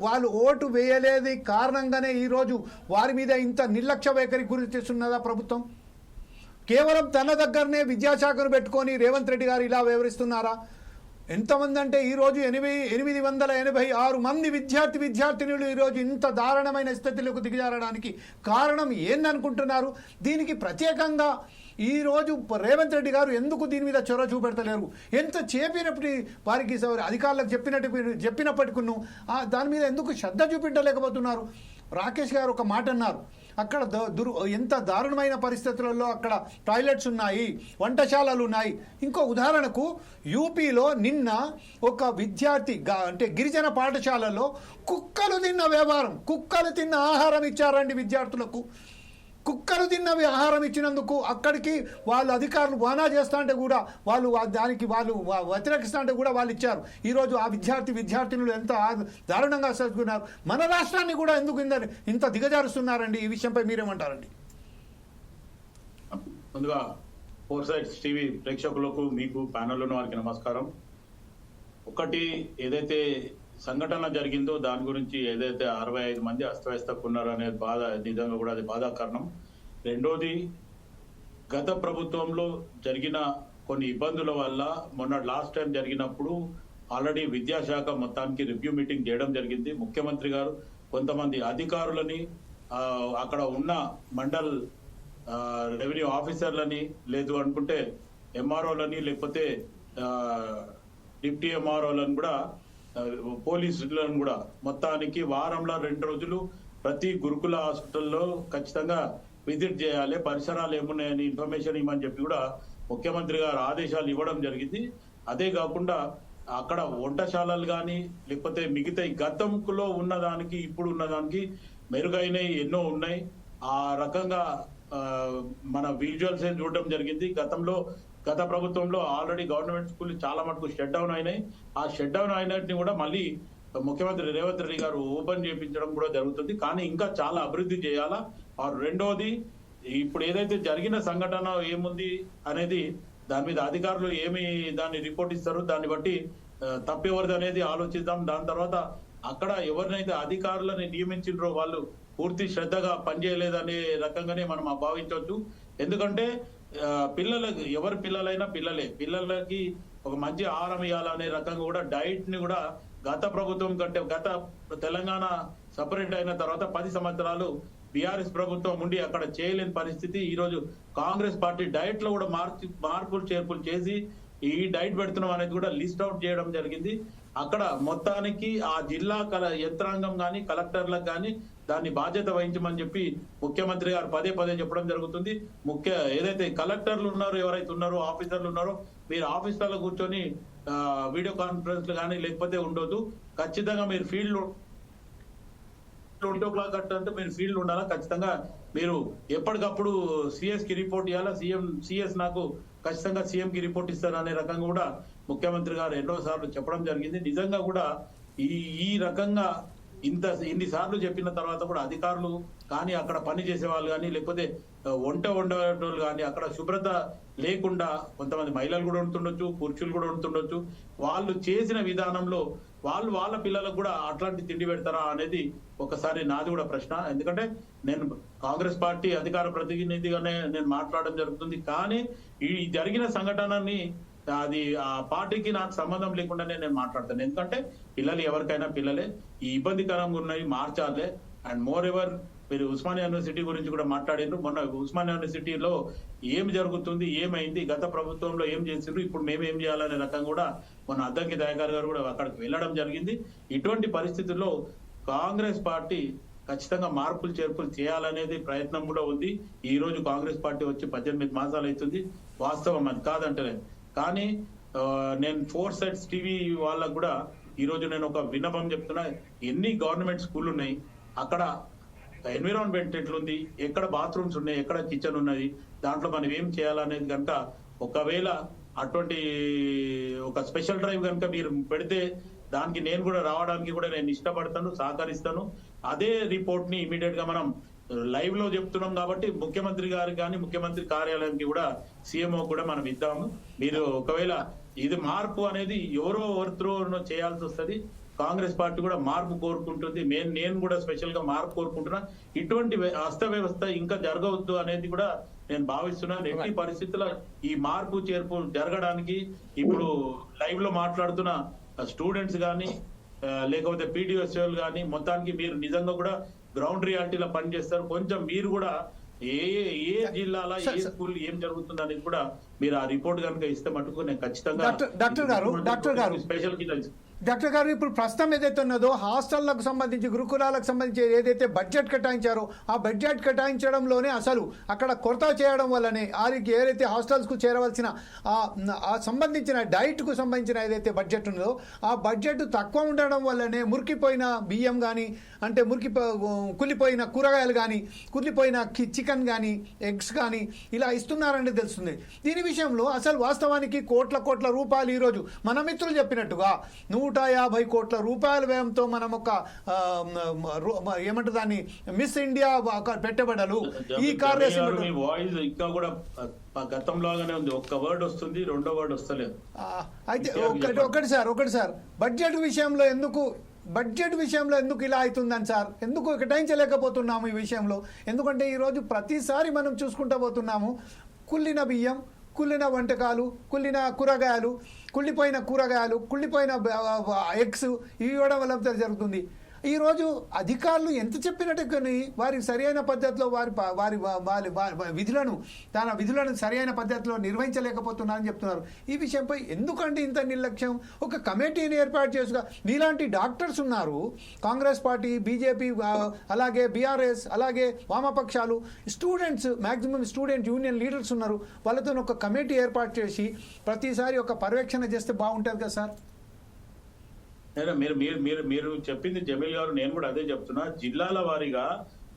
వాళ్ళు ఓటు వేయలేది కారణంగానే ఈరోజు వారి మీద ఇంత నిర్లక్ష్య వైఖరి గురి చేస్తున్నదా ప్రభుత్వం? కేవలం తన దగ్గరనే విద్యాశాఖను పెట్టుకొని రేవంత్ రెడ్డి గారు ఇలా వివరిస్తున్నారా? ఎంతమంది అంటే ఈరోజు 886 మంది విద్యార్థినులు ఈరోజు ఇంత దారుణమైన స్థితిలోకి దిగజారడానికి కారణం ఏందనుకుంటున్నారు? దీనికి ప్రత్యేకంగా ఈరోజు రేవంత్ రెడ్డి గారు ఎందుకు దీని మీద చొరవ చూపెడతలేరు? ఎంత చెప్పినప్పటికీ వారికి అధికారులకు చెప్పినప్పటికీ దాని మీద ఎందుకు శ్రద్ధ చూపించలేకపోతున్నారు? రాకేష్ గారు ఒక మాట అన్నారు, అక్కడ ఎంత దారుణమైన పరిస్థితులలో అక్కడ టాయిలెట్స్ ఉన్నాయి, వంటశాలలు ఉన్నాయి. ఇంకో ఉదాహరణకు యూపీలో నిన్న ఒక విద్యార్థి అంటే గిరిజన పాఠశాలలో కుక్కలు తిన్న ఆహారం ఇచ్చారండి విద్యార్థులకు. కుక్కలు తిన్నవి ఆహారం ఇచ్చినందుకు అక్కడికి వాళ్ళు అధికారులు వానా చేస్తా అంటే కూడా వాళ్ళు వ్యతిరేకిస్తా అంటే కూడా వాళ్ళు ఇచ్చారు. ఈరోజు ఆ విద్యార్థినులు ఎంత దారుణంగా చదువుకున్నారు. మన రాష్ట్రాన్ని కూడా ఎందుకు ఇంత దిగజారుస్తున్నారండి? ఈ విషయంపై మీరేమంటారండి? ముందుగా ఫోర్ సైడ్స్ టీవీ ప్రేక్షకులకు, మీకు ప్యానెల్ ఉన్న వారికి నమస్కారం. ఒకటి, ఏదైతే సంఘటన జరిగిందో దాని గురించి ఏదైతే 65 మంది అస్తవ్యస్తకు ఉన్నారు అనేది బాధ, నిజంగా కూడా అది బాధాకరణం. రెండోది, గత ప్రభుత్వంలో జరిగిన కొన్ని ఇబ్బందుల వల్ల మొన్న లాస్ట్ టైం జరిగినప్పుడు ఆల్రెడీ విద్యాశాఖ మొత్తానికి రివ్యూ మీటింగ్ చేయడం జరిగింది. ముఖ్యమంత్రి గారు కొంతమంది అధికారులని, అక్కడ ఉన్న మండల్ రెవెన్యూ ఆఫీసర్లని, లేదు అనుకుంటే ఎంఆర్ఓలని, లేకపోతే డిప్టీ ఎంఆర్ఓలను కూడా, పోలీసులను కూడా మొత్తానికి వారంలో 2 రోజులు ప్రతి గురుకుల హాస్పిటల్లో ఖచ్చితంగా విజిట్ చేయాలి, పరిసరాలు ఏమున్నాయని ఇన్ఫర్మేషన్ ఇవ్వమని చెప్పి కూడా ముఖ్యమంత్రి గారు ఆదేశాలు ఇవ్వడం జరిగింది. అదే కాకుండా అక్కడ వంటశాలలు కానీ, లేకపోతే మిగతా గతంలో ఉన్నదానికి ఇప్పుడు ఉన్నదానికి మెరుగైనవి ఎన్నో ఉన్నాయి. ఆ రకంగా మన విజువల్స్ చూడడం జరిగింది. గత ప్రభుత్వంలో ఆల్రెడీ గవర్నమెంట్ స్కూల్ చాలా మటుకు షట్ డౌన్ అయినాయి. ఆ షట్ డౌన్ అయినట్టు కూడా మళ్ళీ ముఖ్యమంత్రి రేవంత్ రెడ్డి గారు ఓపెన్ చేయించడం కూడా జరుగుతుంది. కానీ ఇంకా చాలా అభివృద్ధి చేయాలా. రెండోది, ఇప్పుడు ఏదైతే జరిగిన సంఘటన ఏముంది అనేది దాని మీద అధికారులు దాన్ని రిపోర్ట్ ఇస్తారు, దాన్ని బట్టి తప్పెవరిది అనేది ఆలోచిద్దాం. దాని తర్వాత అక్కడ ఎవరినైతే అధికారులని నియమించిండ్రో వాళ్ళు పూర్తి శ్రద్ధగా పనిచేయలేదనే రకంగానే మనం భావించవచ్చు. ఎందుకంటే పిల్లలకి ఎవరి పిల్లలైనా పిల్లలకి ఒక మంచి ఆహారం ఇవ్వాలనే రకంగా కూడా డైట్ ని కూడా గత ప్రభుత్వం కంటే గత తెలంగాణ సపరేట్ అయిన తర్వాత 10 సంవత్సరాలు బీఆర్ఎస్ ప్రభుత్వం ఉండి అక్కడ చేయలేని పరిస్థితి. ఈ రోజు కాంగ్రెస్ పార్టీ డైట్ లో కూడా మార్పులు చేర్పులు చేసి ఈ డైట్ పెడుతున్నాం అనేది కూడా లిస్ట్ అవుట్ చేయడం జరిగింది. అక్కడ మొత్తానికి ఆ జిల్లా యంత్రాంగం కానీ కలెక్టర్లకు కానీ దాన్ని బాధ్యత వహించమని చెప్పి ముఖ్యమంత్రి గారు పదే చెప్పడం జరుగుతుంది. ఏదైతే కలెక్టర్లు ఉన్నారో ఎవరైతే ఉన్నారో ఆఫీసర్లు ఉన్నారో మీరు ఆఫీసర్లో కూర్చొని వీడియో కాన్ఫరెన్స్ కానీ లేకపోతే ఉండొద్దు. ఖచ్చితంగా మీరు ఫీల్డ్ 2 o'clock అంటే మీరు ఫీల్డ్ ఉండాలా. ఖచ్చితంగా మీరు ఎప్పటికప్పుడు సిఎస్ కి రిపోర్ట్ ఇవ్వాలా. సిఎస్ నాకు ఖచ్చితంగా సీఎం కి రిపోర్ట్ ఇస్తారు అనే రకంగా కూడా ముఖ్యమంత్రి గారు ఎన్నోసార్లు చెప్పడం జరిగింది. నిజంగా కూడా ఈ రకంగా ఇన్ని సార్లు చెప్పిన తర్వాత కూడా అధికారులు కానీ అక్కడ పని చేసే వాళ్ళు కానీ లేకపోతే వండేటోళ్ళు కానీ అక్కడ శుభ్రత లేకుండా కొంతమంది మహిళలు కూడా ఉంటుండొచ్చు, పురుషులు కూడా ఉంటుండొచ్చు. వాళ్ళు చేసిన విధానంలో వాళ్ళ పిల్లలకు కూడా అట్లాంటి తిండి పెడతారా అనేది ఒకసారి నాది కూడా ప్రశ్న. ఎందుకంటే నేను కాంగ్రెస్ పార్టీ అధికార ప్రతినిధిగానే నేను మాట్లాడడం జరుగుతుంది. కానీ ఈ జరిగిన సంఘటనని అది ఆ పార్టీకి నాకు సంబంధం లేకుండానే నేను మాట్లాడతాను. ఎందుకంటే పిల్లలు ఎవరికైనా పిల్లలే, ఈ ఇబ్బందికరంగా ఉన్నాయి మార్చాలే. అండ్ మోర్ ఎవర్ మీరు ఉస్మానియా యూనివర్సిటీ గురించి కూడా మాట్లాడారు. మొన్న ఉస్మానియా యూనివర్సిటీలో ఏం జరుగుతుంది, ఏమైంది, గత ప్రభుత్వంలో ఏం చేసిండ్రు, ఇప్పుడు మేమేం చేయాలనే రకం కూడా మొన్న అద్దంకి దయాకర్ గారు కూడా అక్కడికి వెళ్ళడం జరిగింది. ఇటువంటి పరిస్థితుల్లో కాంగ్రెస్ పార్టీ ఖచ్చితంగా మార్పులు చేర్పులు చేయాలనేది ప్రయత్నం కూడా ఉంది. ఈ రోజు కాంగ్రెస్ పార్టీ వచ్చి 18 మాసాలు అవుతుంది. వాస్తవం అది కాదంటలేదు. కానీ నేను 4 Sides టీవీ వాళ్ళకు కూడా ఈ రోజు నేను ఒక విన్నపం చెప్తున్నా. ఎన్ని గవర్నమెంట్ స్కూల్ ఉన్నాయి, అక్కడ ఎన్విరాన్మెంట్ ఎట్లుంది, ఎక్కడ బాత్రూమ్స్ ఉన్నాయి, ఎక్కడ కిచెన్ ఉన్నది, దాంట్లో మనం ఏం చేయాలనేది కనుక ఒకవేళ అటువంటి ఒక స్పెషల్ డ్రైవ్ కనుక మీరు పెడితే దానికి నేను కూడా రావడానికి కూడా నేను ఇష్టపడతాను, సహకరిస్తాను. అదే రిపోర్ట్ ని ఇమీడియట్ గా మనం లైవ్ లో చెప్తున్నాం కాబట్టి ముఖ్యమంత్రి గారికి కానీ ముఖ్యమంత్రి కార్యాలయానికి కూడా సీఎంఓ కూడా మనం ఇద్దాము. మీరు ఒకవేళ ఇది మార్పు అనేది ఎవరితో చేయాల్సి వస్తుంది. కాంగ్రెస్ పార్టీ కూడా మార్పు కోరుకుంటుంది. నేను కూడా స్పెషల్ గా మార్పు కోరుకుంటున్నా. ఇటువంటి అస్తవ్యవస్థ ఇంకా జరగవద్దు అనేది కూడా నేను భావిస్తున్నాను. ఎట్టి పరిస్థితుల్లో ఈ మార్పు చేర్పు జరగడానికి ఇప్పుడు లైవ్ లో మాట్లాడుతున్న స్టూడెంట్స్ కానీ లేకపోతే పీడిఎస్ఎల్ కానీ మొత్తానికి మీరు నిజంగా కూడా గ్రౌండ్ రియాలిటీలో పనిచేస్తారు. కొంచెం మీరు కూడా ఏ జిల్లాలో ఏ స్కూల్ ఏం జరుగుతుంది అనేది కూడా మీరు ఆ రిపోర్ట్ కనుక ఇస్తే మటుకు నేను ఖచ్చితంగా డాక్టర్ గారు స్పెషల్ డాక్టర్ గారు ఇప్పుడు ప్రస్తుతం ఏదైతే ఉన్నదో హాస్టళ్లకు సంబంధించి గురుకులాలకు సంబంధించి ఏదైతే బడ్జెట్ కేటాయించారో ఆ బడ్జెట్ కేటాయించడంలోనే అసలు అక్కడ కొరత చేయడం వల్లనే వారికి ఏదైతే హాస్టల్స్కు చేరవలసిన ఆ సంబంధించిన డైట్కు సంబంధించిన ఏదైతే బడ్జెట్ ఉన్నదో ఆ బడ్జెట్ తక్కువ ఉండడం వల్లనే మురికిపోయిన బియ్యం కానీ అంటే కుళ్ళిపోయిన కూరగాయలు కానీ కుళ్ళిపోయిన చికెన్ కానీ ఎగ్స్ కానీ ఇలా ఇస్తున్నారని తెలుస్తుంది. దీని విషయంలో అసలు వాస్తవానికి కోట్ల రూపాయలు ఈరోజు మన మిత్రులు చెప్పినట్టుగా 150 కోట్ల రూపాయల వ్యయంతో మనం ఒక ఏమంటారు దాన్ని మిస్ ఇండియా పెట్టబడలు ఈ వాయిస్ ఇంకా కూడా గతంలోగానే ఉంది. ఒక్క వర్డ్ వస్తుంది, రెండో వర్డ్ వస్తలేదు. అయితే ఒకటి సార్ బడ్జెట్ విషయంలో ఎందుకు ఇలా అవుతుందని సార్ ఎందుకు కేటాయించలేకపోతున్నాము ఈ విషయంలో? ఎందుకంటే ఈరోజు ప్రతిసారి మనం చూసుకుంటూ పోతున్నాము కుళ్ళిన బియ్యం, కుళ్ళిన వంటకాలు, కుళ్ళిన కూరగాయలు, కుళ్ళిపోయిన ఎగ్స్ ఇవి ఇవ్వడం వల్ల జరుగుతుంది. ఈరోజు అధికారులు ఎంత చెప్పినట్టు కానీ వారి సరైన పద్ధతిలో విధులను సరైన పద్ధతిలో నిర్వహించలేకపోతున్నారని చెప్తున్నారు. ఈ విషయంపై ఎందుకంటే ఇంత నిర్లక్ష్యం? ఒక కమిటీని ఏర్పాటు చేసుగా మీలాంటి డాక్టర్స్ ఉన్నారు, కాంగ్రెస్ పార్టీ, బీజేపీ, అలాగే బీఆర్ఎస్, అలాగే వామపక్షాలు, students, maximum student union leaders ఉన్నారు. వాళ్ళతో ఒక కమిటీ ఏర్పాటు చేసి ప్రతిసారి ఒక పర్యవేక్షణ చేస్తే బాగుంటుంది కదా సార్? మీరు చెప్పింది జమీల్ గారు, నేను కూడా అదే చెప్తున్నా. జిల్లాల వారీగా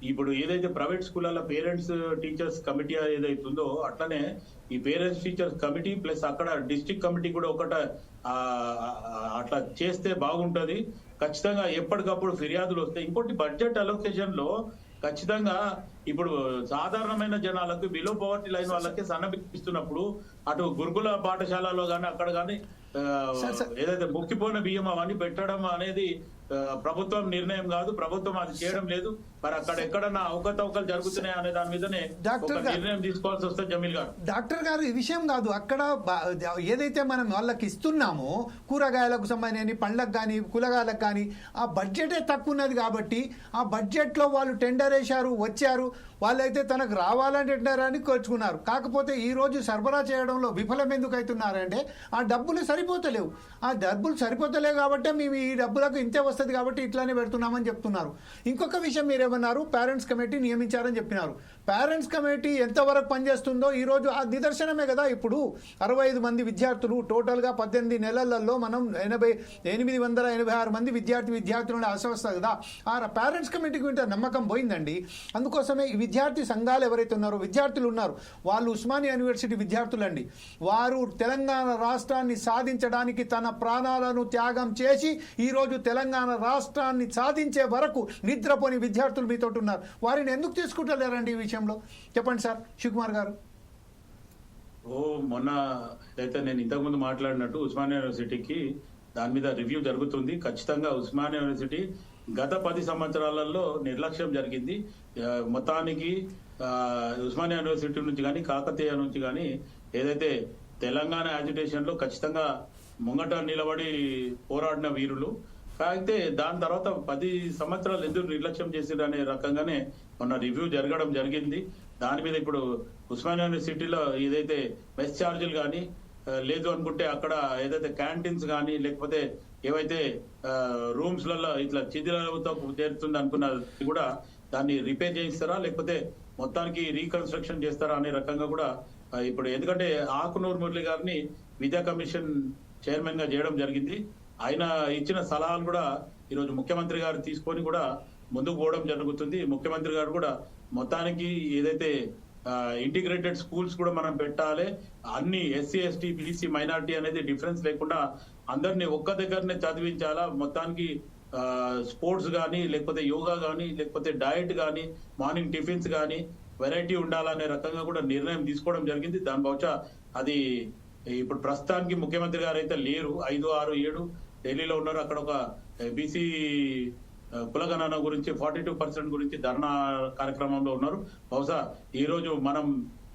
ఇప్పుడు ఏదైతే ప్రైవేట్ స్కూళ్ళ పేరెంట్స్ టీచర్స్ కమిటీ ఏదైతుందో అట్లనే ఈ పేరెంట్స్ టీచర్స్ కమిటీ ప్లస్ అక్కడ డిస్ట్రిక్ట్ కమిటీ కూడా అట్లా చేస్తే బాగుంటది. ఖచ్చితంగా ఎప్పటికప్పుడు ఫిర్యాదులు వస్తాయి. ఇంకోటి బడ్జెట్ అలొకేషన్ లో ఖచ్చితంగా ఇప్పుడు సాధారణమైన జనాలకు బిలో పవర్టీ లైన్ వాళ్ళకి సన్నబిస్తున్నప్పుడు అటు గురుకుల పాఠశాలలో కానీ అక్కడ కానీ ఏదైతే ముక్కిపోయిన బియ్యం అవన్నీ పెట్టడం అనేది ప్రభుత్వం నిర్ణయం కాదు, ప్రభుత్వం అది చేయడం లేదు. మరి అక్కడ ఎక్కడన్నా అవకతవకలు జరుగుతున్నాయి అనే దాని మీదనే ఒక నిర్ణయం తీసుకోవాల్సి వస్తుంది. జమీల్ గారు, డాక్టర్ గారు, ఈ విషయం కాదు, అక్కడ ఏదైతే మనం వాళ్ళకి ఇస్తున్నామో కూరగాయలకు సంబంధించి పండ్లకు కానీ కూరగాయలకు కానీ ఆ బడ్జెటే తక్కువ ఉన్నది కాబట్టి ఆ బడ్జెట్లో వాళ్ళు టెండర్ వేశారు, వచ్చారు, వాళ్ళైతే తనకు రావాలని టెండర్ అని కోరుచుకున్నారు. కాకపోతే ఈ రోజు సరఫరా చేయడంలో విఫలం ఎందుకు అవుతున్నారంటే ఆ డబ్బులు సరిపోతలేవు. ఆ డబ్బులు సరిపోతలేవు కాబట్టి మేము ఈ డబ్బులకు ఇంతే వస్తుంది కాబట్టి ఇట్లానే పెడుతున్నామని చెప్తున్నారు. ఇంకొక విషయం మీరేమన్నారు, పేరెంట్స్ కమిటీ నియమించారని చెప్పినారు. పేరెంట్స్ కమిటీ ఎంతవరకు పనిచేస్తుందో ఈరోజు ఆ నిదర్శనమే కదా. ఇప్పుడు 65 మంది విద్యార్థులు టోటల్గా 18 నెలలలో మనం 886 మంది విద్యార్థులను అస్వస్థ కదా. ఆ పేరెంట్స్ కమిటీకి వింటే నమ్మకం పోయిందండి. అందుకోసమే ఈ విద్యార్థి సంఘాలు ఎవరైతే ఉన్నారో విద్యార్థులు ఉన్నారు, వాళ్ళు ఉస్మానియా యూనివర్సిటీ విద్యార్థులు అండి. వారు తెలంగాణ రాష్ట్రాన్ని సాధించడానికి తన ప్రాణాలను త్యాగం చేసి ఈరోజు తెలంగాణ రాష్ట్రాన్ని సాధించే వరకు నిద్రపోని విద్యార్థులు మీతో ఉన్నారు. వారిని ఎందుకు తీసుకుంటలేరండి ఈ విషయంలో? చెప్పండి సార్ శివకుమార్ గారు. మొన్న అయితే నేను ఇంతకుముందు మాట్లాడినట్టు ఉస్మానియా యూనివర్సిటీకి దాని మీద రివ్యూ జరుగుతుంది. ఖచ్చితంగా ఉస్మానియా యూనివర్సిటీ గత 10 సంవత్సరాలలో నిర్లక్ష్యం జరిగింది. మొత్తానికి ఉస్మానియా యూనివర్సిటీ నుంచి కానీ కాకతీయ నుంచి కానీ ఏదైతే తెలంగాణ యాజిటేషన్ లో ఖచ్చితంగా ముంగట నిలబడి పోరాడిన వీరులు. అయితే దాని తర్వాత 10 సంవత్సరాలు ఎందుకు నిర్లక్ష్యం చేసిండ్రు అనే రకంగానే మొన్న రివ్యూ జరగడం జరిగింది. దాని మీద ఇప్పుడు ఉస్మానియా యూనివర్సిటీలో ఏదైతే మెస్ ఛార్జీలు కానీ లేదు అనుకుంటే అక్కడ ఏదైతే క్యాంటీన్స్ కానీ లేకపోతే ఏవైతే రూమ్స్లలో ఇట్లా చిదిలతో చేరుతుంది అనుకున్నది కూడా దాన్ని రిపేర్ చేయిస్తారా లేకపోతే మొత్తానికి రీకన్స్ట్రక్షన్ చేస్తారా అనే రకంగా కూడా ఇప్పుడు, ఎందుకంటే ఆకునూరు మురళి గారిని విద్యా కమిషన్ చైర్మన్ గా చేయడం జరిగింది. ఆయన ఇచ్చిన సలహాలు కూడా ఈరోజు ముఖ్యమంత్రి గారు తీసుకొని కూడా ముందుకు పోవడం జరుగుతుంది. ముఖ్యమంత్రి గారు కూడా మొత్తానికి ఏదైతే ఇంటిగ్రేటెడ్ స్కూల్స్ కూడా మనం పెట్టాలి, అన్ని ఎస్సీ ఎస్టీ బీసీ మైనారిటీ అనేది డిఫరెన్స్ లేకుండా అందరినీ ఒక్క దగ్గరనే చదివించాలా, మొత్తానికి స్పోర్ట్స్ కానీ లేకపోతే యోగా కానీ లేకపోతే డయట్ కానీ మార్నింగ్ టిఫిన్స్ కానీ వెరైటీ ఉండాలనే రకంగా కూడా నిర్ణయం తీసుకోవడం జరిగింది. దాని బహుశా అది ఇప్పుడు ప్రస్తుతానికి ముఖ్యమంత్రి గారు అయితే లేరు, 5, 6, 7 ఢిల్లీలో ఉన్నారు. అక్కడ ఒక బీసీ కులగణన గురించి 42% గురించి ధర్నా కార్యక్రమంలో ఉన్నారు. బహుశా ఈ రోజు మనం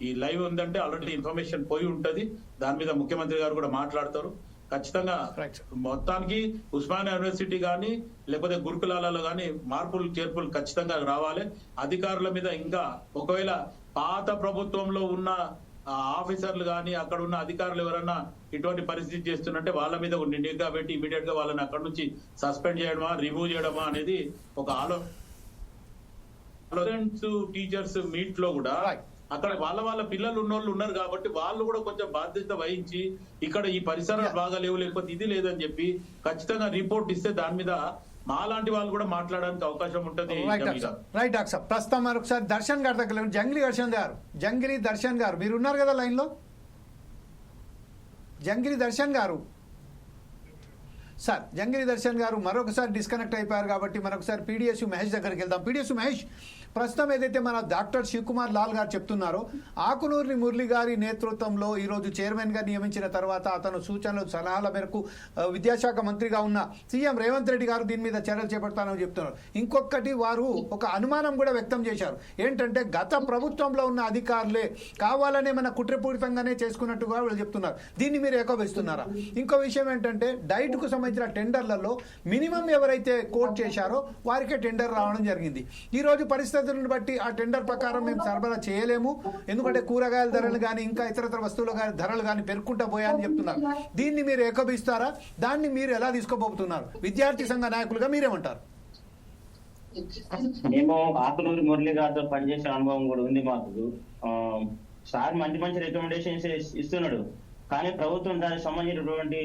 ఈ లైవ్ ఉందంటే ఆల్రెడీ ఇన్ఫర్మేషన్ పోయి ఉంటది. దాని మీద ముఖ్యమంత్రి గారు కూడా మాట్లాడతారు. ఖచ్చితంగా మొత్తానికి ఉస్మానియా యూనివర్సిటీ కానీ లేకపోతే గురుకులాలలో కానీ మార్పులు చేర్పులు ఖచ్చితంగా రావాలి. అధికారుల మీద ఇంకా ఒకవేళ పాత ప్రభుత్వంలో ఉన్న ఆఫీసర్లు కానీ అక్కడ ఉన్న అధికారులు ఎవరన్నా ఇటువంటి పరిస్థితి చేస్తున్నట్టే వాళ్ళ మీద నిఘా పెట్టి ఇమీడియట్ గా వాళ్ళని అక్కడ నుంచి సస్పెండ్ చేయడమా రిమూవ్ చేయడమా అనేది ఒక టీచర్స్ మీట్ లో కూడా అక్కడ వాళ్ళ పిల్లలు ఉన్నోళ్ళు ఉన్నారు కాబట్టి వాళ్ళు కూడా కొంచెం బాధ్యత వహించి ఇక్కడ ఈ పరిసరాలు బాగా లేవు లేకపోతే ఇది లేదని చెప్పి ఖచ్చితంగా రిపోర్ట్ ఇస్తే దాని మీద మాలాంటి వాళ్ళు కూడా మాట్లాడడానికి అవకాశం ఉంటుంది. రైట్ డాక్టర్ సార్, ప్రస్తుతం మరొకసారి దర్శన్ గారి దగ్గర జంగిలి దర్శన్ గారు మీరు ఉన్నారు కదా లైన్ లో. జంగిలి దర్శన్ గారు సార్, జంగిలి దర్శన్ గారు మరొకసారి డిస్కనెక్ట్ అయిపోయారు కాబట్టి మరొకసారి పీడిఎస్ మహేష్ దగ్గరికి వెళ్దాం. పీడిఎస్ మహేష్, ప్రస్తుతం ఏదైతే మన డాక్టర్ శివకుమార్ లాల్ గారు చెప్తున్నారో ఆకునూరి మురళి గారి నేతృత్వంలో ఈరోజు చైర్మన్ గా నియమించిన తర్వాత అతను సూచనలు సలహాల మేరకు విద్యాశాఖ మంత్రిగా ఉన్న సీఎం రేవంత్ రెడ్డి గారు దీని మీద చర్యలు చేపడతానని చెప్తున్నారు. ఇంకొకటి వారు ఒక అనుమానం కూడా వ్యక్తం చేశారు. ఏంటంటే గత ప్రభుత్వంలో ఉన్న అధికారులే కావాలనే మన కుట్రపూరితంగానే చేసుకున్నట్టుగా వాళ్ళు చెప్తున్నారు. దీన్ని మీరు ఏకోపిస్తున్నారా? ఇంకో విషయం ఏంటంటే డైట్ కు సంబంధించిన టెండర్లలో మినిమం ఎవరైతే కోట్ చేశారో వారికే టెండర్ రావడం జరిగింది. ఈ రోజు పరిస్థితులను బట్టి ఆ టెండర్ ప్రకారం మేము సరఫరా చేయలేము, ఎందుకంటే కూరగాయల ధరలు కానీ ఇంకా ఇతరతర వస్తువుల ధరలు కానీ పెరుగుకుంటా పోయాయని చెప్తున్నారు. దీన్ని మీరు ఏకీభవిస్తారా? దాన్ని మీరు ఎలా తీసుకోబోతున్నారు? విద్యార్థి సంఘ నాయకులుగా మీరేమంటారు? మేము ఆకునూరి మురళి గారితో పనిచేసే అనుభవం కూడా ఉంది మాకు. సార్ మంచి రికమెండేషన్స్ ఇస్తున్నాడు, కానీ ప్రభుత్వం దానికి సంబంధించినటువంటి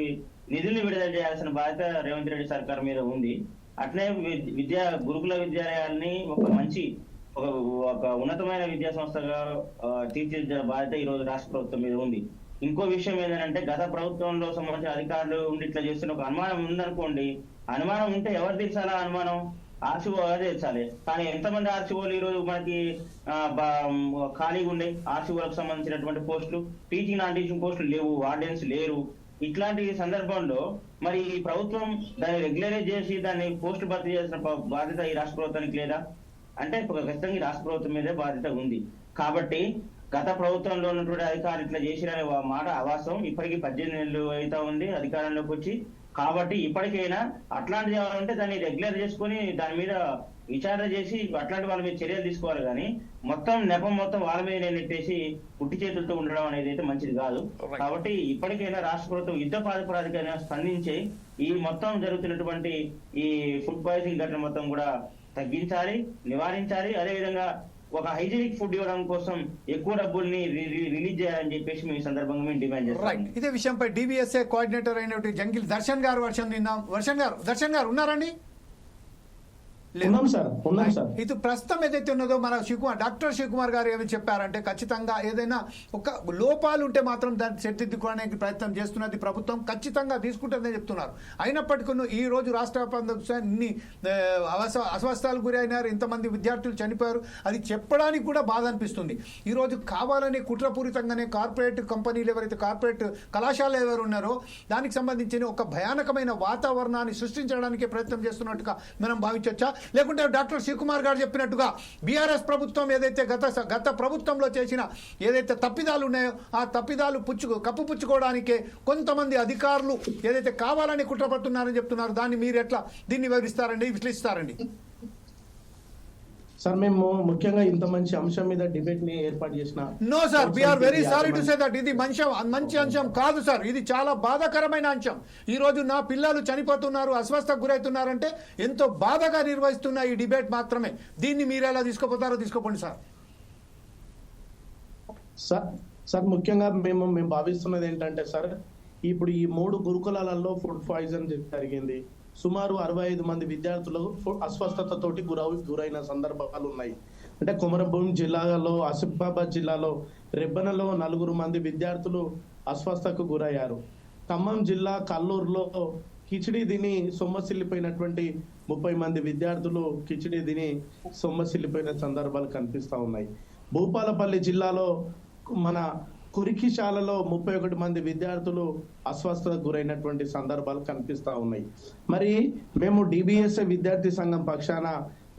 నిధులు విడుదల చేయాల్సిన బాధ్యత రేవంత్ రెడ్డి సర్కార్ మీద ఉంది. అట్లే గురుకుల విద్యాలయాల్ని ఒక ఉన్నతమైన విద్యా సంస్థగా తీర్చిదిద్దే బాధ్యత ఈ రోజు రాష్ట్ర ప్రభుత్వం మీద ఉంది. ఇంకో విషయం ఏంటంటే గత ప్రభుత్వంలో సంబంధించిన అధికారులు ఉండి ఇట్లా చేస్తున్న ఒక అనుమానం ఉందనుకోండి, అనుమానం ఉంటే ఎవరు తీర్చాలా? అనుమానం ఆర్సీఓ తీర్చాలి. కానీ ఎంతమంది ఆర్సీఓలు ఈ రోజు మనకి ఖాళీగా ఉండే ఆర్సీఓలకు సంబంధించినటువంటి పోస్టులు, టీచింగ్ నాన్ టీచింగ్ పోస్టులు లేవు, వార్డెన్స్ లేరు. ఇట్లాంటి సందర్భంలో మరి ఈ ప్రభుత్వం దాన్ని రెగ్యులరైజ్ చేసి దాన్ని పోస్ట్ భర్తీ చేసిన బాధ్యత ఈ రాష్ట్ర ప్రభుత్వానికి లేదా అంటే ఖచ్చితంగా ఈ రాష్ట్ర ప్రభుత్వం మీదే బాధ్యత ఉంది. కాబట్టి గత ప్రభుత్వంలో ఉన్నటువంటి అధికారులు ఇట్లా చేసిరనే మాట అవాస్తవం. ఇప్పటికీ 18 నెలలు అవుతా ఉంది అధికారంలోకి వచ్చి. కాబట్టి ఇప్పటికైనా అట్లాంటిది ఏమంటే దాన్ని రెగ్యులర్ చేసుకుని దాని మీద విచారణ చేసి అట్లాంటి వాళ్ళ మీద చర్యలు తీసుకోవాలి. కానీ మొత్తం నెపం మొత్తం వాళ్ళ మీద నెట్టేసి పుట్టి చేతులతో ఉండడం అనేది అయితే మంచిది కాదు. కాబట్టి ఇప్పటికైనా రాష్ట్ర ప్రభుత్వం యుద్ధ ప్రాతిపదికన స్పందించి ఈ మొత్తం జరుగుతున్నటువంటి ఈ ఫుడ్ పాయిజనింగ్ ఘటన మొత్తం కూడా తగ్గించాలి, నివారించాలి. అదేవిధంగా ఒక హైజీనిక్ ఫుడ్ ఇవ్వడం కోసం ఎక్కువ డబ్బుల్ని రిలీజ్ చేయాలని చెప్పేసి మేము ఈ సందర్భంగా మేము డిమాండ్ చేస్తాం. ఇదే విషయంపై డిబిఎస్ఏ కోఆర్డినేటర్ అయినటువంటి జంగిల్ దర్శన్ గారు వర్షం విన్నాం. దర్శన్ గారు ఉన్నారండి? ఇది ప్రస్తుతం ఏదైతే ఉన్నదో మన డాక్టర్ శివకుమార్ గారు ఏమి చెప్పారంటే ఖచ్చితంగా ఏదైనా ఒక లోపాలు ఉంటే మాత్రం దాన్ని సరిదిద్దుకోవడానికి ప్రయత్నం చేస్తున్నది ప్రభుత్వం, ఖచ్చితంగా తీసుకుంటుందని చెప్తున్నారు. అయినప్పటికీ ఈ రోజు రాష్ట్ర ఇన్ని అస్వస్థాలకు గురి అయినారు, ఇంతమంది విద్యార్థులు చనిపోయారు, అది చెప్పడానికి కూడా బాధ అనిపిస్తుంది. ఈ రోజు కావాలని కుట్రపూరితంగానే కార్పొరేట్ కంపెనీలు ఎవరైతే కార్పొరేట్ కళాశాలలు ఎవరు ఉన్నారో దానికి సంబంధించిన ఒక భయానకమైన వాతావరణాన్ని సృష్టించడానికి ప్రయత్నం చేస్తున్నట్టుగా మనం భావించవచ్చా? లేకుంటే డాక్టర్ శివకుమార్ గారు చెప్పినట్టుగా బీఆర్ఎస్ ప్రభుత్వం ఏదైతే గత ప్రభుత్వంలో చేసిన ఏదైతే తప్పిదాలు ఉన్నాయో ఆ తప్పిదాలు కప్పుపుచ్చుకోవడానికే కొంతమంది అధికారులు ఏదైతే కావాలని కుట్రపడుతున్నారని చెప్తున్నారు, దాన్ని మీరు ఎట్లా దీన్ని విశ్లేషిస్తారండి? సార్ మేము ముఖ్యంగా ఇంత మంచి అంశం మీద డిబేట్ ని ఏర్పాటు చేసిన no sir, we're very sorry to say that ఇది మంచి అంశం కాదు సార్. ఇది చాలా బాధాకరమైన అంశం. ఈ రోజు నా పిల్లలు చనిపోతున్నారు, అస్వస్థకు గురవుతున్నారంటే ఎంతో బాధగా నిర్వహిస్తున్న ఈ డిబేట్ మాత్రమే. దీన్ని మీరు ఎలా తీసుకోపోతారో తీసుకోపోండి సార్. సార్ ముఖ్యంగా మేము భావిస్తున్నది ఏంటంటే సార్, ఇప్పుడు ఈ 3 గురుకులాలలో ఫుడ్ పాయిజన్ జరిగింది. సుమారు 65 మంది విద్యార్థులు అస్వస్థతతోటి గురైన సందర్భాలు ఉన్నాయి. అంటే కొమరంభీం జిల్లాలో, ఆసిఫాబాద్ జిల్లాలో రెబ్బనలో 4 మంది విద్యార్థులు అస్వస్థకు గురయ్యారు. ఖమ్మం జిల్లా కల్లూరులో కిచిడి తిని సొమ్మసిల్లిపోయినటువంటి 30 మంది విద్యార్థులు కిచిడి తిని సొమ్మసిల్లిపోయిన సందర్భాలు కనిపిస్తా ఉన్నాయి. భూపాలపల్లి జిల్లాలో మన కురికిశాలలో 31 మంది విద్యార్థులు అస్వస్థతకు గురైనటువంటి సందర్భాలు కనిపిస్తా ఉన్నాయి. మరి మేము డిబిఎస్ఏ విద్యార్థి సంఘం పక్షాన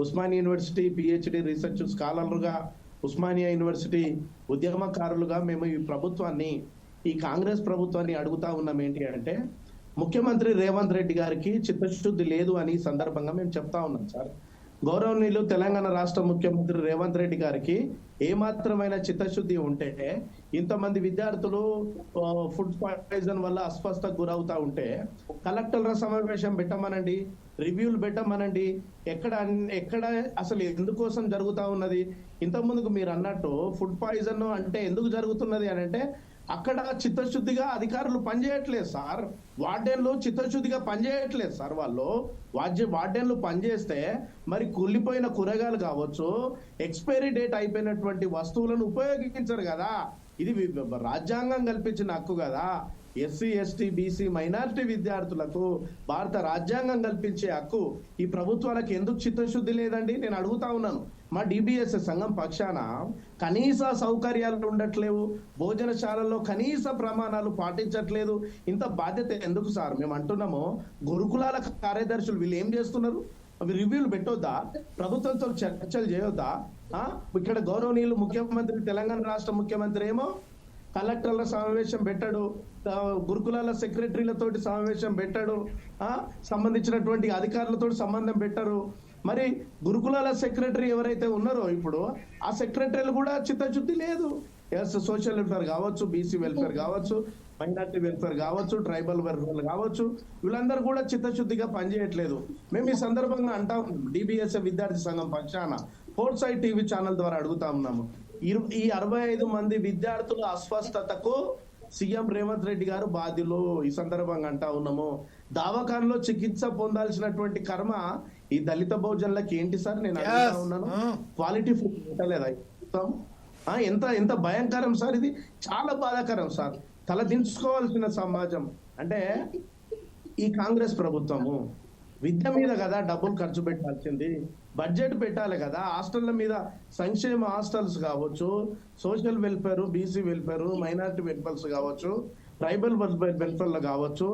ఉస్మానియా యూనివర్సిటీ పిహెచ్డి రీసెర్చ్ స్కాలర్లుగా, ఉస్మానియా యూనివర్సిటీ ఉద్యమకారులుగా మేము ఈ కాంగ్రెస్ ప్రభుత్వాన్ని అడుగుతా ఉన్నాం ఏంటి అంటే, ముఖ్యమంత్రి రేవంత్ రెడ్డి గారికి చిత్తశుద్ధి లేదు అని సందర్భంగా మేము చెప్తా ఉన్నాం సార్. గౌరవనీయులు తెలంగాణ రాష్ట్ర ముఖ్యమంత్రి రేవంత్ రెడ్డి గారికి ఏమాత్రమైన చిత్తశుద్ధి ఉంటే ఇంతమంది విద్యార్థులు ఫుడ్ పాయిజన్ వల్ల అస్వస్థకు గురవుతా ఉంటే కలెక్టర్ల సమావేశం పెట్టమనండి, రివ్యూలు పెట్టమనండి. ఎక్కడ అసలు ఎందుకోసం జరుగుతా ఉన్నది? ఇంతకుముందుకు మీరు అన్నట్టు ఫుడ్ పాయిజన్ అంటే ఎందుకు జరుగుతున్నది అని అంటే అక్కడ చిత్తశుద్ధిగా అధికారులు పనిచేయట్లేదు సార్. వార్డెన్లు చిత్తశుద్ధిగా పనిచేయట్లేదు సార్. వాళ్ళు వార్డెన్లు పనిచేస్తే మరి కుళ్ళిపోయిన కూరగాయలు కావచ్చు, ఎక్స్పైరీ డేట్ అయిపోయినటువంటి వస్తువులను ఉపయోగించరు కదా. ఇది రాజ్యాంగం కల్పించిన హక్కు కదా. ఎస్సీ ఎస్టీ బీసీ మైనారిటీ విద్యార్థులకు భారత రాజ్యాంగం కల్పించే హక్కు ఈ ప్రభుత్వాలకు ఎందుకు చిత్తశుద్ధి లేదండి? నేను అడుగుతా ఉన్నాను. మా డిబిఎస్ఏ సంఘం పక్షాన కనీస సౌకర్యాలు ఉండట్లేవు, భోజనశాలల్లో కనీస ప్రమాణాలు పాటించట్లేదు. ఇంత బాధ్యత ఎందుకు సార్? మేము అంటున్నాము, గురుకులాల కార్యదర్శులు వీళ్ళు ఏం చేస్తున్నారు? అవి రివ్యూలు పెట్టొద్దా? ప్రభుత్వంతో చర్చలు చేయొద్దా? ఇక్కడ గౌరవనీయులు ముఖ్యమంత్రి, తెలంగాణ రాష్ట్ర ముఖ్యమంత్రి ఏమో కలెక్టర్ల సమావేశం పెట్టాడు, గురుకులాల సెక్రటరీలతోటి సమావేశం పెట్టాడు, సంబంధించినటువంటి అధికారులతో సంబంధం పెట్టారు. మరి గురుకులాల సెక్రటరీ ఎవరైతే ఉన్నారో ఇప్పుడు ఆ సెక్రటరీలు కూడా చిత్తశుద్ధి లేదు. సోషల్ వెల్ఫేర్ కావచ్చు, బీసీ వెల్ఫేర్ కావచ్చు, మైనార్టీ వెల్ఫేర్ కావచ్చు, ట్రైబల్ వెల్ఫేర్ కావచ్చు, వీళ్ళందరూ కూడా చిత్తశుద్ధిగా పనిచేయట్లేదు. మేము ఈ సందర్భంగా అంటా ఉన్నాం, డిబిఎస్ఏ విద్యార్థి సంఘం పక్షాన ఫోర్త్ సైడ్ టీవీ ఛానల్ ద్వారా అడుగుతా ఉన్నాము. ఈ 65 మంది విద్యార్థుల అస్వస్థతకు సీఎం రేవంత్ రెడ్డి గారు బాధ్యులు. ఈ సందర్భంగా అంటా ఉన్నాము, దవాఖానలో చికిత్స పొందాల్సినటువంటి కర్మ ఈ దళిత బహుజనులకి ఏంటి సార్? నేను అడుగుతా ఉన్నాను. క్వాలిటీ ఫుడ్ పెట్టలేదా? ఎంత భయంకరం సార్, ఇది చాలా బాధాకరం సార్. తల దించుకోవాల్సిన సమాజం అంటే ఈ కాంగ్రెస్ ప్రభుత్వము. విద్య మీద కదా డబ్బులు ఖర్చు పెట్టాల్సింది, బడ్జెట్ పెట్టాలి కదా. హాస్టళ్ల మీద సంక్షేమ హాస్టల్స్ కావచ్చు, social welfare, BC welfare, minority welfares కావచ్చు, ట్రైబల్ వెల్ఫేర్లో కావచ్చు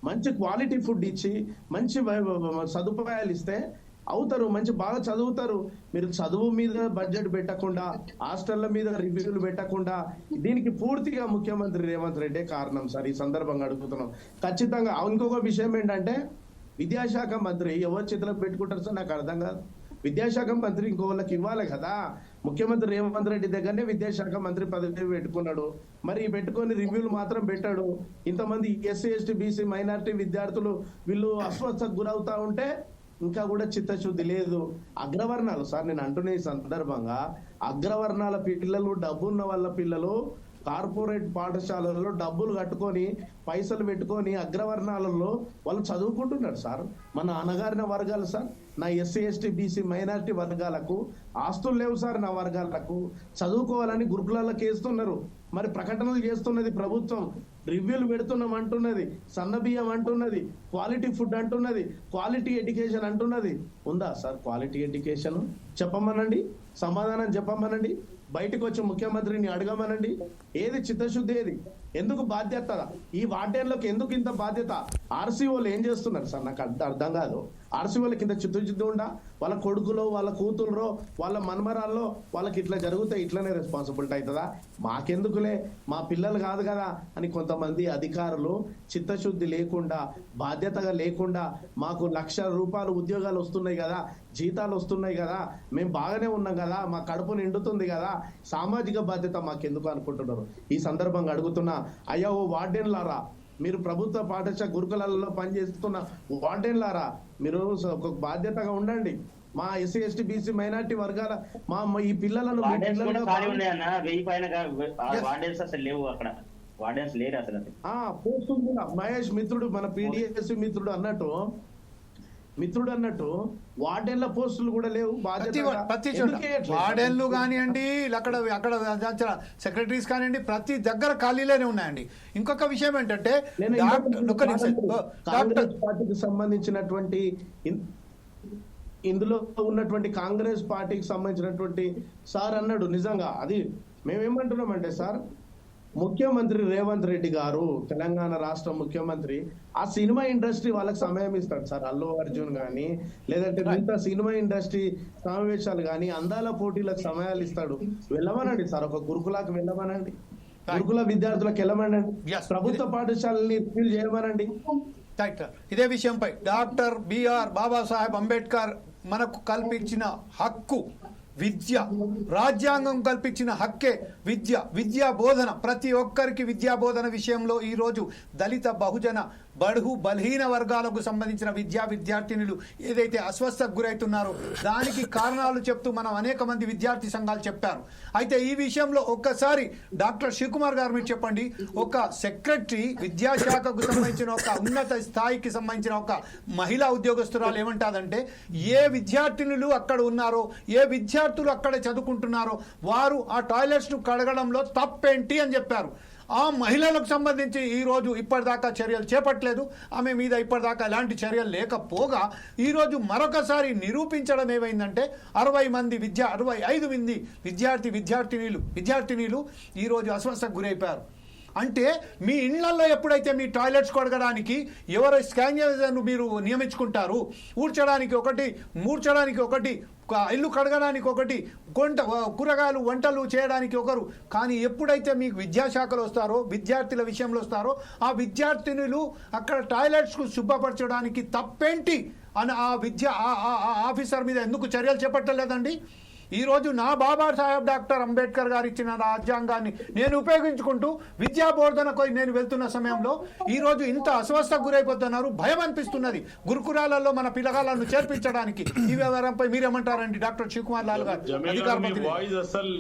మంచి క్వాలిటీ ఫుడ్ ఇచ్చి మంచి సదుపాయాలు ఇస్తే అవుతారు, మంచి బాగా చదువుతారు. మీరు చదువు మీద బడ్జెట్ పెట్టకుండా, హాస్టళ్ల మీద రివ్యూలు పెట్టకుండా, దీనికి పూర్తిగా ముఖ్యమంత్రి రేవంత్ రెడ్డి కారణం సార్. ఈ సందర్భంగా అడుగుతున్నాం ఖచ్చితంగా. ఇంకొక విషయం ఏంటంటే విద్యాశాఖ మంత్రి ఎవరి చేతిలో పెట్టుకుంటారు సార్ నాకు అర్థం కాదు. విద్యాశాఖ మంత్రి ఇంకో వాళ్ళకి ఇవ్వాలి కదా. ముఖ్యమంత్రి రేవంత్ రెడ్డి దగ్గరనే విద్యాశాఖ మంత్రి పదవి పెట్టుకున్నాడు, మరి పెట్టుకొని రివ్యూలు మాత్రం పెట్టాడు. ఇంతమంది ఎస్సీ ఎస్టీ బీసీ మైనారిటీ విద్యార్థులు వీళ్ళు అస్వస్థకు గురవుతా ఉంటే ఇంకా కూడా చిత్తశుద్ధి లేదు. అగ్రవర్ణాలు సార్, నేను అంటున్న ఈ సందర్భంగా అగ్రవర్ణాల పిల్లలు, డబ్బున్న వాళ్ళ పిల్లలు కార్పొరేట్ పాఠశాలల్లో డబ్బులు కట్టుకొని పైసలు పెట్టుకొని అగ్రవర్ణాలలో వాళ్ళు చదువుకుంటున్నారు సార్. మన అణగారిన వర్గాలు సార్, నా ఎస్సీ ఎస్టీ బీసీ మైనారిటీ వర్గాలకు ఆస్తులు లేవు సార్. నా వర్గాలకు చదువుకోవాలని గురుకులాలకు వేస్తున్నారు. మరి ప్రకటనలు చేస్తున్నది ప్రభుత్వం, రివ్యూలు పెడుతున్నాం అంటున్నది, సన్నబియ్యం అంటున్నది, క్వాలిటీ ఫుడ్ అంటున్నది, క్వాలిటీ ఎడ్యుకేషన్ అంటున్నది. ఉందా సార్ క్వాలిటీ ఎడ్యుకేషన్? చెప్పమనండి, సమాధానం చెప్పమనండి. బయటకు వచ్చి ముఖ్యమంత్రిని అడగమనండి. ఏది చిత్తశుద్ధి, ఏది ఎందుకు బాధ్యత? ఈ వార్డెన్లకు ఎందుకు ఇంత బాధ్యత? ఆర్సీఓలు ఏం చేస్తున్నారు సార్ నాకు అర్థం కాదు. ఆర్సీఓలకి ఇంత చిత్తశుద్ధి ఉండా? వాళ్ళ కొడుకులో, వాళ్ళ కూతురులో, వాళ్ళ మన్మరాల్లో వాళ్ళకి ఇట్లా జరిగితే ఇట్లనే రెస్పాన్సిబిలిటీ అవుతుందా? మాకెందుకులే, మా పిల్లలు కాదు కదా అని కొంతమంది అధికారులు చిత్తశుద్ధి లేకుండా, బాధ్యతగా లేకుండా, మాకు ₹1,00,000 ఉద్యోగాలు వస్తున్నాయి కదా, జీతాలు వస్తున్నాయి కదా, మేము బాగానే ఉన్నాం కదా, మా కడుపు నిండుతుంది కదా, సామాజిక బాధ్యత మాకెందుకు అనుకుంటున్నారు. ఈ సందర్భంగా అడుగుతున్నా, అయ్యా ఓ వార్డెన్లారా, మీరు ప్రభుత్వ పాఠశాల గురుకులాలలో పనిచేస్తున్న వార్డెన్లారా, మీరు ఒక బాధ్యతగా ఉండండి. మా ఎస్సీ ఎస్టీ బీసీ మైనారిటీ వర్గాల ఈ పిల్లలను మహేష్ మిత్రుడు, మన పీడిఎస్ మిత్రుడు అన్నట్టు వార్డెన్ల పోస్టులు కూడా లేవు. ప్రతి వార్డెన్లు కానివ్వండి, అక్కడ సెక్రటరీస్ కానివ్వండి, ప్రతి దగ్గర ఖాళీలేనే ఉన్నాయండి. ఇంకొక విషయం ఏంటంటే కాంగ్రెస్ పార్టీకి సంబంధించినటువంటి ఇందులో ఉన్నటువంటి కాంగ్రెస్ పార్టీకి సంబంధించినటువంటి సార్ అన్నాడు, నిజంగా అది మేమేమంటున్నామంటే సార్, ముఖ్యమంత్రి రేవంత్ రెడ్డి గారు, తెలంగాణ రాష్ట్ర ముఖ్యమంత్రి, ఆ సినిమా ఇండస్ట్రీ వాళ్ళకి సమయం ఇస్తాడు సార్. అల్లు అర్జున్ కానీ, లేదంటే మిగతా సినిమా ఇండస్ట్రీ సమావేశాలు కానీ, అందాల పోటీలకు సమయాలు ఇస్తాడు. వెళ్ళమనండి సార్, ఒక గురుకులకు వెళ్ళమనండి, గురుకుల విద్యార్థులకు వెళ్ళమనండి, ప్రభుత్వ పాఠశాలని రివ్యూ చేయమనండి. ఇదే విషయంపై డాక్టర్ బిఆర్ బాబాసాహెబ్ అంబేద్కర్ మనకు కల్పించిన హక్కు విద్య, రాజ్యాంగం కల్పించిన హక్కే విద్య. విద్యా బోధన, ప్రతి ఒక్కరికి విద్యా బోధన విషయంలో ఈరోజు దళిత, బహుజన, బడుగు, బలహీన వర్గాలకు సంబంధించిన విద్యార్థినులు ఏదైతే అస్వస్థకు గురవుతున్నారో దానికి కారణాలు చెప్తూ మనం అనేక మంది విద్యార్థి సంఘాలు చెప్పారు. అయితే ఈ విషయంలో ఒక్కసారి డాక్టర్ శివకుమార్ గారు మీరు చెప్పండి, ఒక సెక్రటరీ, విద్యాశాఖకు సంబంధించిన ఒక ఉన్నత స్థాయికి సంబంధించిన ఒక మహిళా ఉద్యోగస్తురాలు ఏమంటాదంటే, ఏ విద్యార్థినులు అక్కడ ఉన్నారో, ఏ విద్యార్థులు అక్కడ చదువుకుంటున్నారో వారు ఆ టాయిలెట్స్ను కడగడంలో తప్పేంటి అని చెప్పారు. ఆ మహిళలకు సంబంధించి ఈరోజు ఇప్పటిదాకా చర్యలు చేపట్టలేదు. ఆమె మీద ఇప్పటిదాకా ఎలాంటి చర్యలు లేకపోగా ఈరోజు మరొకసారి నిరూపించడం ఏమైందంటే 65 మంది విద్యార్థినీలు ఈరోజు అస్వస్థకు గురైపోయారు. అంటే మీ ఇళ్లలో ఎప్పుడైతే మీ టాయిలెట్స్ కడగడానికి ఎవరు స్కానియర్ను మీరు నియమించుకుంటారు, ఊడ్చడానికి ఒకటి, మూడ్చడానికి ఒకటి, ఇల్లు కడగడానికి ఒకటి, కూరగాయలు వంటలు చేయడానికి ఒకరు, కానీ ఎప్పుడైతే మీకు విద్యాశాఖలో వస్తారో, విద్యార్థుల విషయంలో వస్తారో, ఆ విద్యార్థినులు అక్కడ టాయిలెట్స్కు శుభ్రపరచడానికి తప్పేంటి అని ఆ ఆఫీసర్ మీద ఎందుకు చర్యలు చేపట్టలేదండి? ఈరోజు నా బాబాసాహెబ్ డాక్టర్ అంబేద్కర్ గారు ఇచ్చిన రాజ్యాంగాన్ని నేను ఉపయోగించుకుంటూ విద్యా బోధనకు నేను వెళ్తున్న సమయంలో ఈరోజు ఇంత అస్వస్థకు గురైపోతున్నారు. భయం అనిపిస్తున్నది గురుకులాలలో మన పిల్లగాళ్ళను చేర్పించడానికి. ఈ వ్యవహారంపై మీరేమంటారండి డాక్టర్ శివకుమార్ లాల్ గారు? అసలు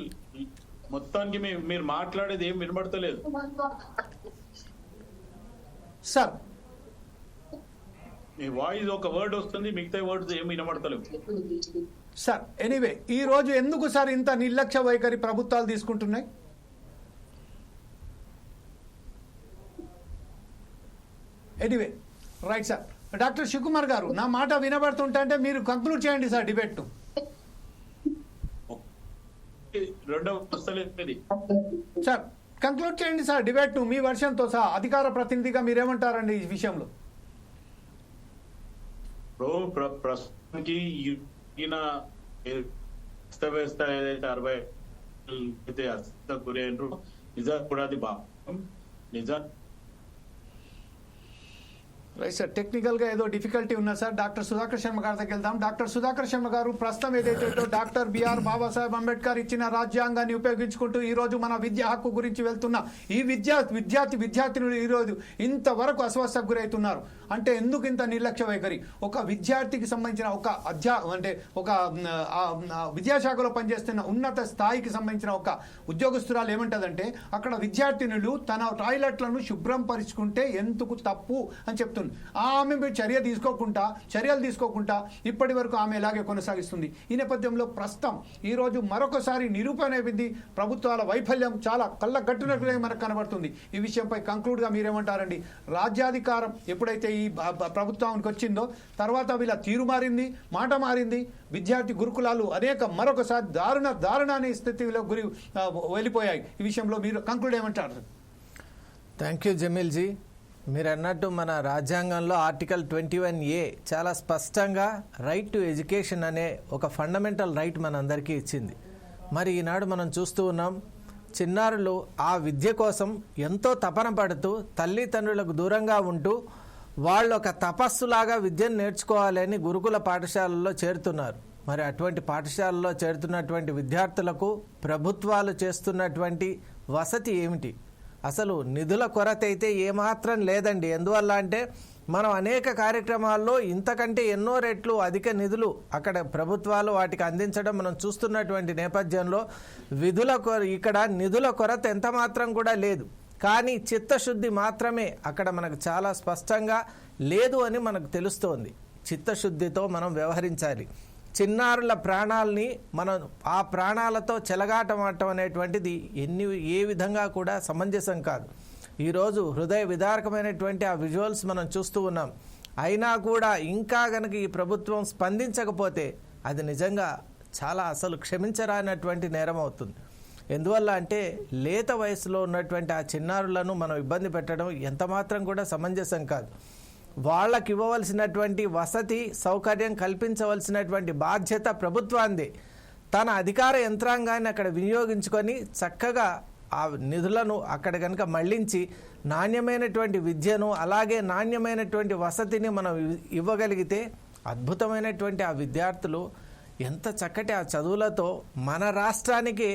మొత్తానికి మీరు మాట్లాడేది ఏం వినబడతలేదు సార్. మీ వాయిస్ ఒక వర్డ్ వస్తుంది, మిగతా వర్డ్స్ ఏం వినబడతలేవు సార్. ఎనీవే, ఈ రోజు ఎందుకు సార్ ఇంత నిర్లక్ష్య వైఖరి ప్రభుత్వాలు తీసుకుంటున్నాయి? Anyway, right sir. Doctor Shivakumar గారు, నా మాట వినబడుతుంటే అంటే మీరు కంక్లూడ్ చేయండి సార్ డిబేట్. సార్ కంక్లూడ్ చేయండి సార్ డిబేట్ మీ వర్షన్తో సహా. అధికార ప్రతినిధిగా మీరేమంటారండి ఈ విషయంలో? ప్రస్తుతానికి ఈయన వ్యవస్థ ఏదైతే 60 అయితే గురైనరు నిజం కూడా అది భాగం నిజం. రైట్ సార్, టెక్నికల్ గా ఏదో డిఫికల్టీ ఉన్నా సార్. డాక్టర్ సుధాకర్ శర్మ గారి దగ్గరికి వెళ్దాం. డాక్టర్ సుధాకర్ శర్మ గారు, ప్రస్తుతం ఏదైతే డాక్టర్ బిఆర్ బాబాసాహెబ్ అంబేద్కర్ ఇచ్చిన రాజ్యాంగాన్ని ఉపయోగించుకుంటూ ఈ రోజు మన విద్యా హక్కు గురించి వెళ్తున్న ఈ విద్యార్థినులు ఈ రోజు ఇంతవరకు అస్వస్థకు గురవుతున్నారు అంటే ఎందుకు ఇంత నిర్లక్ష్య వైఖరి? ఒక విద్యార్థికి సంబంధించిన ఒక విద్యాశాఖలో పనిచేస్తున్న ఉన్నత స్థాయికి సంబంధించిన ఒక ఉద్యోగస్తురాలు ఏమంటదంటే, అక్కడ విద్యార్థినులు తన టాయిలెట్లను శుభ్రం పరుచుకుంటే ఎందుకు తప్పు అని చెప్తుంది. ఆమె చర్యలు తీసుకోకుండా ఇప్పటి వరకు ఆమె ఇలాగే కొనసాగిస్తుంది. ఈ నేపథ్యంలో ప్రస్తుతం ఈ రోజు మరొకసారి నిరూపణ అయిపోయింది. ప్రభుత్వాల వైఫల్యం చాలా కళ్ళగట్టునట్టుగా మనకు కనబడుతుంది. ఈ విషయంపై కంక్లూడ్గా మీరేమంటారండి? రాజ్యాధికారం ఎప్పుడైతే ఈ ప్రభుత్వానికి వచ్చిందో తర్వాత వీళ్ళ తీరు మారింది, మాట మారింది. విద్యార్థి గురుకులాలు అనేక మరొకసారి దారుణాన్ని స్థితిలో వెళ్ళిపోయాయి. ఈ విషయంలో మీరు కంక్లూడ్ ఏమంటారు? Thank you Jameel ji. మీరు అన్నట్టు మన రాజ్యాంగంలో ఆర్టికల్ 21A చాలా స్పష్టంగా రైట్ టు ఎడ్యుకేషన్ అనే ఒక ఫండమెంటల్ రైట్ మనందరికీ ఇచ్చింది. మరి ఈనాడు మనం చూస్తూ ఉన్నాం, చిన్నారులు ఆ విద్య కోసం ఎంతో తపన పడుతూ తల్లిదండ్రులకు దూరంగా ఉంటూ వాళ్ళు ఒక తపస్సులాగా విద్యను నేర్చుకోవాలని గురుకుల పాఠశాలల్లో చేరుతున్నారు. మరి అటువంటి పాఠశాలలో చేరుతున్నటువంటి విద్యార్థులకు ప్రభుత్వాలు చేస్తున్నటువంటి వసతి ఏమిటి? అసలు నిధుల కొరత అయితే ఏమాత్రం లేదండి. ఎందువల్ల అంటే మనం అనేక కార్యక్రమాల్లో ఇంతకంటే ఎన్నో రెట్లు అధిక నిధులు అక్కడ ప్రభుత్వాలు వాటికి అందించడం మనం చూస్తున్నటువంటి నేపథ్యంలో ఇక్కడ నిధుల కొరత ఎంత మాత్రం కూడా లేదు. కానీ చిత్తశుద్ధి మాత్రమే అక్కడ మనకు చాలా స్పష్టంగా లేదు అని మనకు తెలుస్తోంది. చిత్తశుద్ధితో మనం వ్యవహరించాలి. చిన్నారుల ప్రాణాలని మనం ఆ ప్రాణాలతో చెలగాటమాటం అనేటువంటిది ఏ విధంగా కూడా సమంజసం కాదు. ఈరోజు హృదయ విదారకమైనటువంటి ఆ విజువల్స్ మనం చూస్తూ ఉన్నాం. అయినా కూడా ఇంకా గనక ఈ ప్రభుత్వం స్పందించకపోతే అది నిజంగా చాలా అసలు క్షమించరానటువంటి నేరం అవుతుంది. ఎందువల్ల అంటే లేత వయసులో ఉన్నటువంటి ఆ చిన్నారులను మనం ఇబ్బంది పెట్టడం ఎంత మాత్రం కూడా సమంజసం కాదు. వాళ్ళకి ఇవ్వవలసినటువంటి వసతి సౌకర్యం కల్పించవలసినటువంటి బాధ్యత ప్రభుత్వాందే. తన అధికార యంత్రాంగాన్ని అక్కడ వినియోగించుకొని చక్కగా ఆ నిధులను అక్కడ కనుక మళ్లించి నాణ్యమైనటువంటి విద్యను అలాగే నాణ్యమైనటువంటి వసతిని మనం ఇవ్వగలిగితే అద్భుతమైనటువంటి ఆ విద్యార్థులు ఎంత చక్కటి ఆ చదువులతో మన రాష్ట్రానికి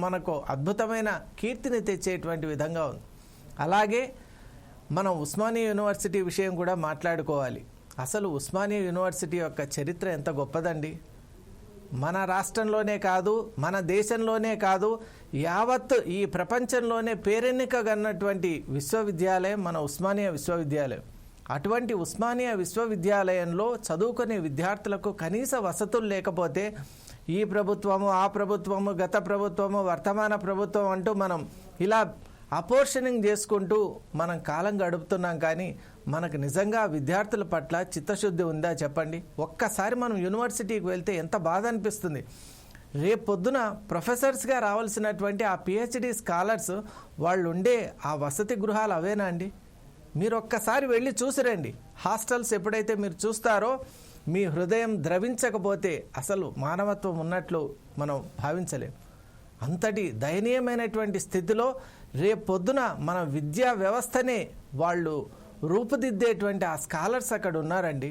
మనకు అద్భుతమైన కీర్తిని తెచ్చేటువంటి విధంగా ఉంది. అలాగే మనం ఉస్మానియా యూనివర్సిటీ విషయం కూడా మాట్లాడుకోవాలి. అసలు ఉస్మానియా యూనివర్సిటీ యొక్క చరిత్ర ఎంత గొప్పదండి. మన రాష్ట్రంలోనే కాదు, మన దేశంలోనే కాదు, యావత్ ఈ ప్రపంచంలోనే పేరెన్నికగన్నటువంటి విశ్వవిద్యాలయం మన ఉస్మానియా విశ్వవిద్యాలయం. అటువంటి ఉస్మానియా విశ్వవిద్యాలయంలో చదువుకునే విద్యార్థులకు కనీస వసతులు లేకపోతే ఈ ప్రభుత్వము ఆ ప్రభుత్వము గత ప్రభుత్వము వర్తమాన ప్రభుత్వం అంటూ మనం ఇలా అపోర్షనింగ్ చేసుకుంటూ మనం కాలం గడుపుతున్నాం. కానీ మనకు నిజంగా విద్యార్థుల పట్ల చిత్తశుద్ధి ఉందా చెప్పండి? ఒక్కసారి మనం యూనివర్సిటీకి వెళ్తే ఎంత బాధ అనిపిస్తుంది. రేపు పొద్దున ప్రొఫెసర్స్గా రావాల్సినటువంటి ఆ పిహెచ్డి స్కాలర్స్ వాళ్ళు ఉండే ఆ వసతి గృహాలు అవేనా అండి? మీరు ఒక్కసారి వెళ్ళి చూసిరండి. హాస్టల్స్ ఎప్పుడైతే మీరు చూస్తారో మీ హృదయం ద్రవించకపోతే అసలు మానవత్వం ఉన్నట్లు మనం భావించలేం. అంతటి దయనీయమైనటువంటి స్థితిలో రేపు పొద్దున మన విద్యా వ్యవస్థనే వాళ్ళు రూపుదిద్దేటువంటి ఆ స్కాలర్స్ అక్కడ ఉన్నారండి.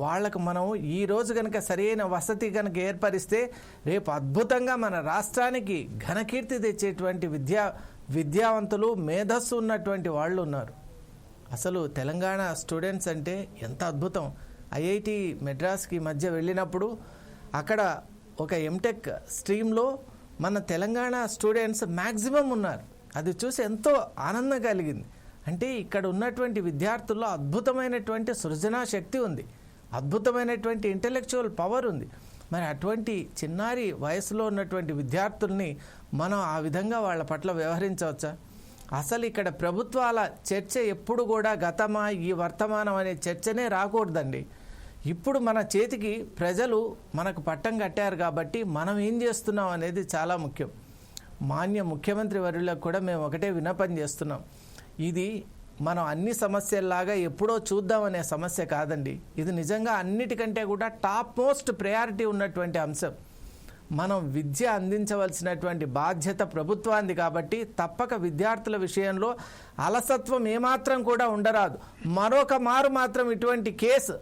వాళ్ళకు మనం ఈరోజు కనుక సరైన వసతి కనుక ఏర్పరిస్తే రేపు అద్భుతంగా మన రాష్ట్రానికి ఘనకీర్తి తెచ్చేటువంటి విద్యావంతులు మేధస్సు ఉన్నటువంటి వాళ్ళు ఉన్నారు. అసలు తెలంగాణ స్టూడెంట్స్ అంటే ఎంత అద్భుతం. ఐఐటి మెడ్రాస్కి మధ్య వెళ్ళినప్పుడు అక్కడ ఒక ఎంటెక్ స్ట్రీమ్లో మన తెలంగాణ స్టూడెంట్స్ మ్యాక్సిమం ఉన్నారు. అది చూసి ఎంతో ఆనందం కలిగింది. అంటే ఇక్కడ ఉన్నటువంటి విద్యార్థుల్లో అద్భుతమైనటువంటి సృజనా శక్తి ఉంది, అద్భుతమైనటువంటి ఇంటెలెక్చువల్ పవర్ ఉంది. మరి అటువంటి చిన్నారి వయసులో ఉన్నటువంటి విద్యార్థుల్ని మనం ఆ విధంగా వాళ్ళ పట్ల వ్యవహరించవచ్చా? అసలు ఇక్కడ ప్రభుత్వాల చర్చ ఎప్పుడు కూడా గతమా ఈ వర్తమానం అనే చర్చనే రాకూడదండి. ఇప్పుడు మన చేతికి ప్రజలు మనకు పట్టం కట్టారు కాబట్టి మనం ఏం చేస్తున్నాం అనేది చాలా ముఖ్యం. మాన్య ముఖ్యమంత్రి వర్యులకు కూడా మేము ఒకటే విన్నపం చేస్తున్నాం. ఇది మనం అన్ని సమస్యల్లాగా ఎప్పుడో చూద్దామనే సమస్య కాదండి. ఇది నిజంగా అన్నిటికంటే కూడా టాప్ మోస్ట్ ప్రయారిటీ ఉన్నటువంటి అంశం. మనం విద్య అందించవలసినటువంటి బాధ్యత ప్రభుత్వానికి కాబట్టి తప్పక విద్యార్థుల విషయంలో అలసత్వం ఏమాత్రం కూడా ఉండరాదు. మరొక మారు మాత్రం ఇటువంటి కేసు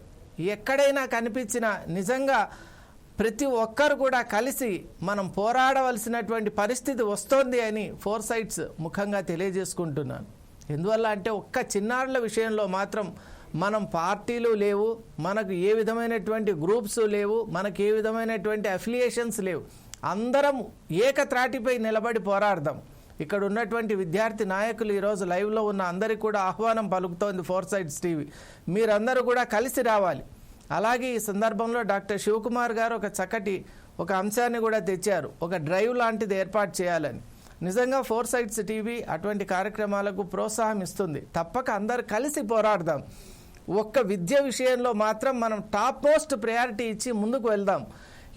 ఎక్కడైనా కనిపించినా నిజంగా ప్రతి ఒక్కరు కూడా కలిసి మనం పోరాడవలసినటువంటి పరిస్థితి వస్తోంది అని ఫోర్సైట్స్ ముఖంగా తెలియజేసుకుంటున్నాను. ఎందువల్ల అంటే ఒక్క చిన్నారుల విషయంలో మాత్రం మనం పార్టీలు లేవు, మనకు ఏ విధమైనటువంటి గ్రూప్స్ లేవు, మనకు ఏ విధమైనటువంటి అఫిలియేషన్స్ లేవు. అందరం ఏకత్రాటిపై నిలబడి పోరాడదాం. ఇక్కడ ఉన్నటువంటి విద్యార్థి నాయకులు ఈరోజు లైవ్లో ఉన్న అందరికీ కూడా ఆహ్వానం పలుకుతోంది ఫోర్సైట్స్ టీవీ. మీరందరూ కూడా కలిసి రావాలి. అలాగే ఈ సందర్భంలో డాక్టర్ శివకుమార్ గారు ఒక చక్కటి ఒక అంశాన్ని కూడా తెచ్చారు, ఒక డ్రైవ్ లాంటిది ఏర్పాటు చేయాలని. నిజంగా ఫోర్సైట్స్ టీవీ అటువంటి కార్యక్రమాలకు ప్రోత్సాహం ఇస్తుంది. తప్పక అందరు కలిసి పోరాడదాం. ఒక్క విద్య విషయంలో మాత్రం మనం టాప్ మోస్ట్ ప్రయారిటీ ఇచ్చి ముందుకు వెళ్దాం.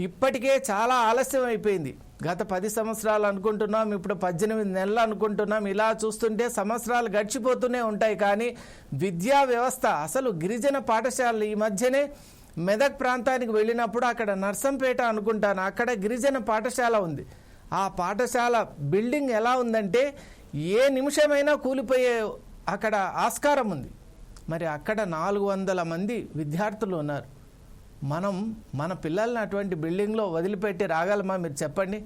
ఇప్పటికే చాలా ఆలస్యం అయిపోయింది. గత 10 సంవత్సరాలు అనుకుంటున్నాం, ఇప్పుడు 18 నెలలు అనుకుంటున్నాం. ఇలా చూస్తుంటే సంవత్సరాలు గడిచిపోతూనే ఉంటాయి. కానీ విద్యా వ్యవస్థ అసలు గిరిజన పాఠశాలలు ఈ మధ్యనే మెదక్ ప్రాంతానికి వెళ్ళినప్పుడు అక్కడ నర్సంపేట అనుకుంటాను, అక్కడ గిరిజన పాఠశాల ఉంది. ఆ పాఠశాల బిల్డింగ్ ఎలా ఉందంటే ఏ నిమిషమైనా కూలిపోయే అక్కడ ఆస్కారం ఉంది. మరి అక్కడ 400 మంది విద్యార్థులు ఉన్నారు. మనం మన పిల్లల్ని అటువంటి బిల్డింగ్లో వదిలిపెట్టి రాగలమా మీరు చెప్పండి?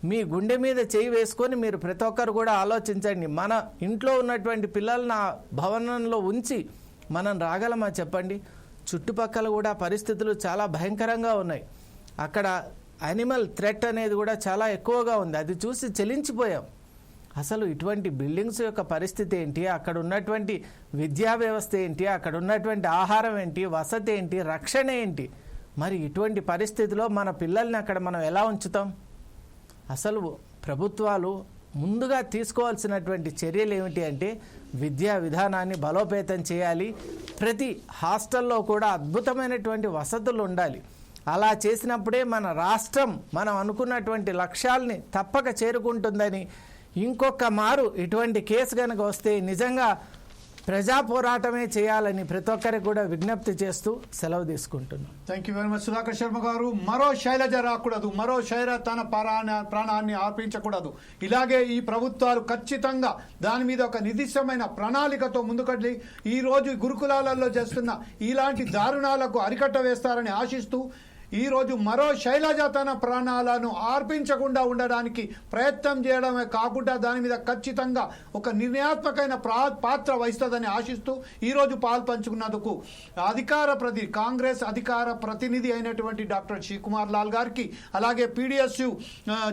మీ గుండె మీద చేయి వేసుకొని మీరు ప్రతి ఒక్కరు కూడా ఆలోచించండి. మన ఇంట్లో ఉన్నటువంటి పిల్లల్ని ఆ భవనంలో ఉంచి మనం రాగలమా చెప్పండి? చుట్టుపక్కల కూడా పరిస్థితులు చాలా భయంకరంగా ఉన్నాయి. అక్కడ యానిమల్ థ్రెట్ అనేది కూడా చాలా ఎక్కువగా ఉంది. అది చూసి చలించిపోయాం. అసలు ఇటువంటి బిల్డింగ్స్ యొక్క పరిస్థితి ఏంటి, అక్కడ ఉన్నటువంటి విద్యా వ్యవస్థ ఏంటి, అక్కడ ఉన్నటువంటి ఆహారం ఏంటి, వసతి ఏంటి, రక్షణ ఏంటి? మరి ఇటువంటి పరిస్థితిలో మన పిల్లల్ని అక్కడ మనం ఎలా ఉంచుతాం? అసలు ప్రభుత్వాలు ముందుగా తీసుకోవాల్సినటువంటి చర్యలు ఏమిటి అంటే విద్యా విధానాన్ని బలోపేతం చేయాలి. ప్రతి హాస్టల్లో కూడా అద్భుతమైనటువంటి వసతులు ఉండాలి. అలా చేసినప్పుడే మన రాష్ట్రం మనం అనుకున్నటువంటి లక్ష్యాల్ని తప్పక చేరుకుంటుందని, ఇంకొక మారు ఇటువంటి కేసు కనుక వస్తే నిజంగా ప్రజా పోరాటమే చేయాలని ప్రతి ఒక్కరికి కూడా విజ్ఞప్తి చేస్తూ సెలవు తీసుకుంటున్నాం. Thank you very much Sudhakar Sharma గారు. మరో శైలజ రాకూడదు, మరో శైల తన ప్రాణాన్ని అర్పించకూడదు. ఇలాగే ఈ ప్రభుత్వాలు ఖచ్చితంగా దాని మీద ఒక నిర్దిష్టమైన ప్రణాళికతో ముందుకెళ్ళి ఈరోజు గురుకులాలలో చేస్తున్న ఇలాంటి దారుణాలకు అరికట్ట వేస్తారని ఆశిస్తూ ఈరోజు మరో శైలజ తన ప్రాణాలను అర్పించకుండా ఉండడానికి ప్రయత్నం చేయడమే కాకుండా దాని మీద ఖచ్చితంగా ఒక నిర్ణయాత్మకమైన పాత్ర వహిస్తుందని ఆశిస్తూ ఈరోజు పాల్పంచుకున్నందుకు కాంగ్రెస్ అధికార ప్రతినిధి అయినటువంటి డాక్టర్ శివకుమార్ లాల్ గారికి, అలాగే PDSU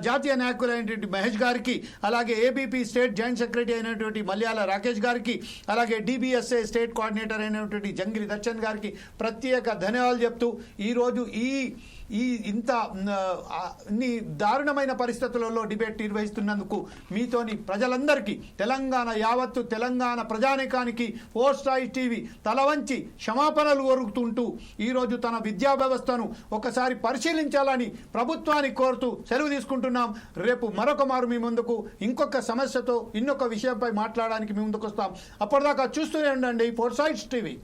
జాతీయ నాయకులైనటువంటి మహేష్ గారికి, అలాగే ABP స్టేట్ జాయింట్ సెక్రటరీ అయినటువంటి మల్యాల రాకేష్ గారికి, అలాగే DBSA స్టేట్ కోఆర్డినేటర్ అయినటువంటి జంగిరి దర్శన్ గారికి ప్రత్యేక ధన్యవాదాలు చెప్తూ ఈరోజు ఇంత దారుణమైన పరిస్థితులలో డిబేట్ నిర్వహిస్తున్నందుకు మీతోని ప్రజలందరికీ, తెలంగాణ ప్రజానీకానికి ఫోర్సైట్స్ టీవీ తల వంచి క్షమాపణలు కోరుతుంటూ ఈరోజు తన విద్యా వ్యవస్థను ఒకసారి పరిశీలించాలని ప్రభుత్వానికి కోరుతూ సెలవు తీసుకుంటున్నాం. రేపు మరొక మారు మీ ముందుకు ఇంకొక సమస్యతో ఇంకొక విషయంపై మాట్లాడడానికి మీ ముందుకు వస్తాం. అప్పటిదాకా చూస్తూనే ఉండండి ఫోర్సైట్స్ టీవీ.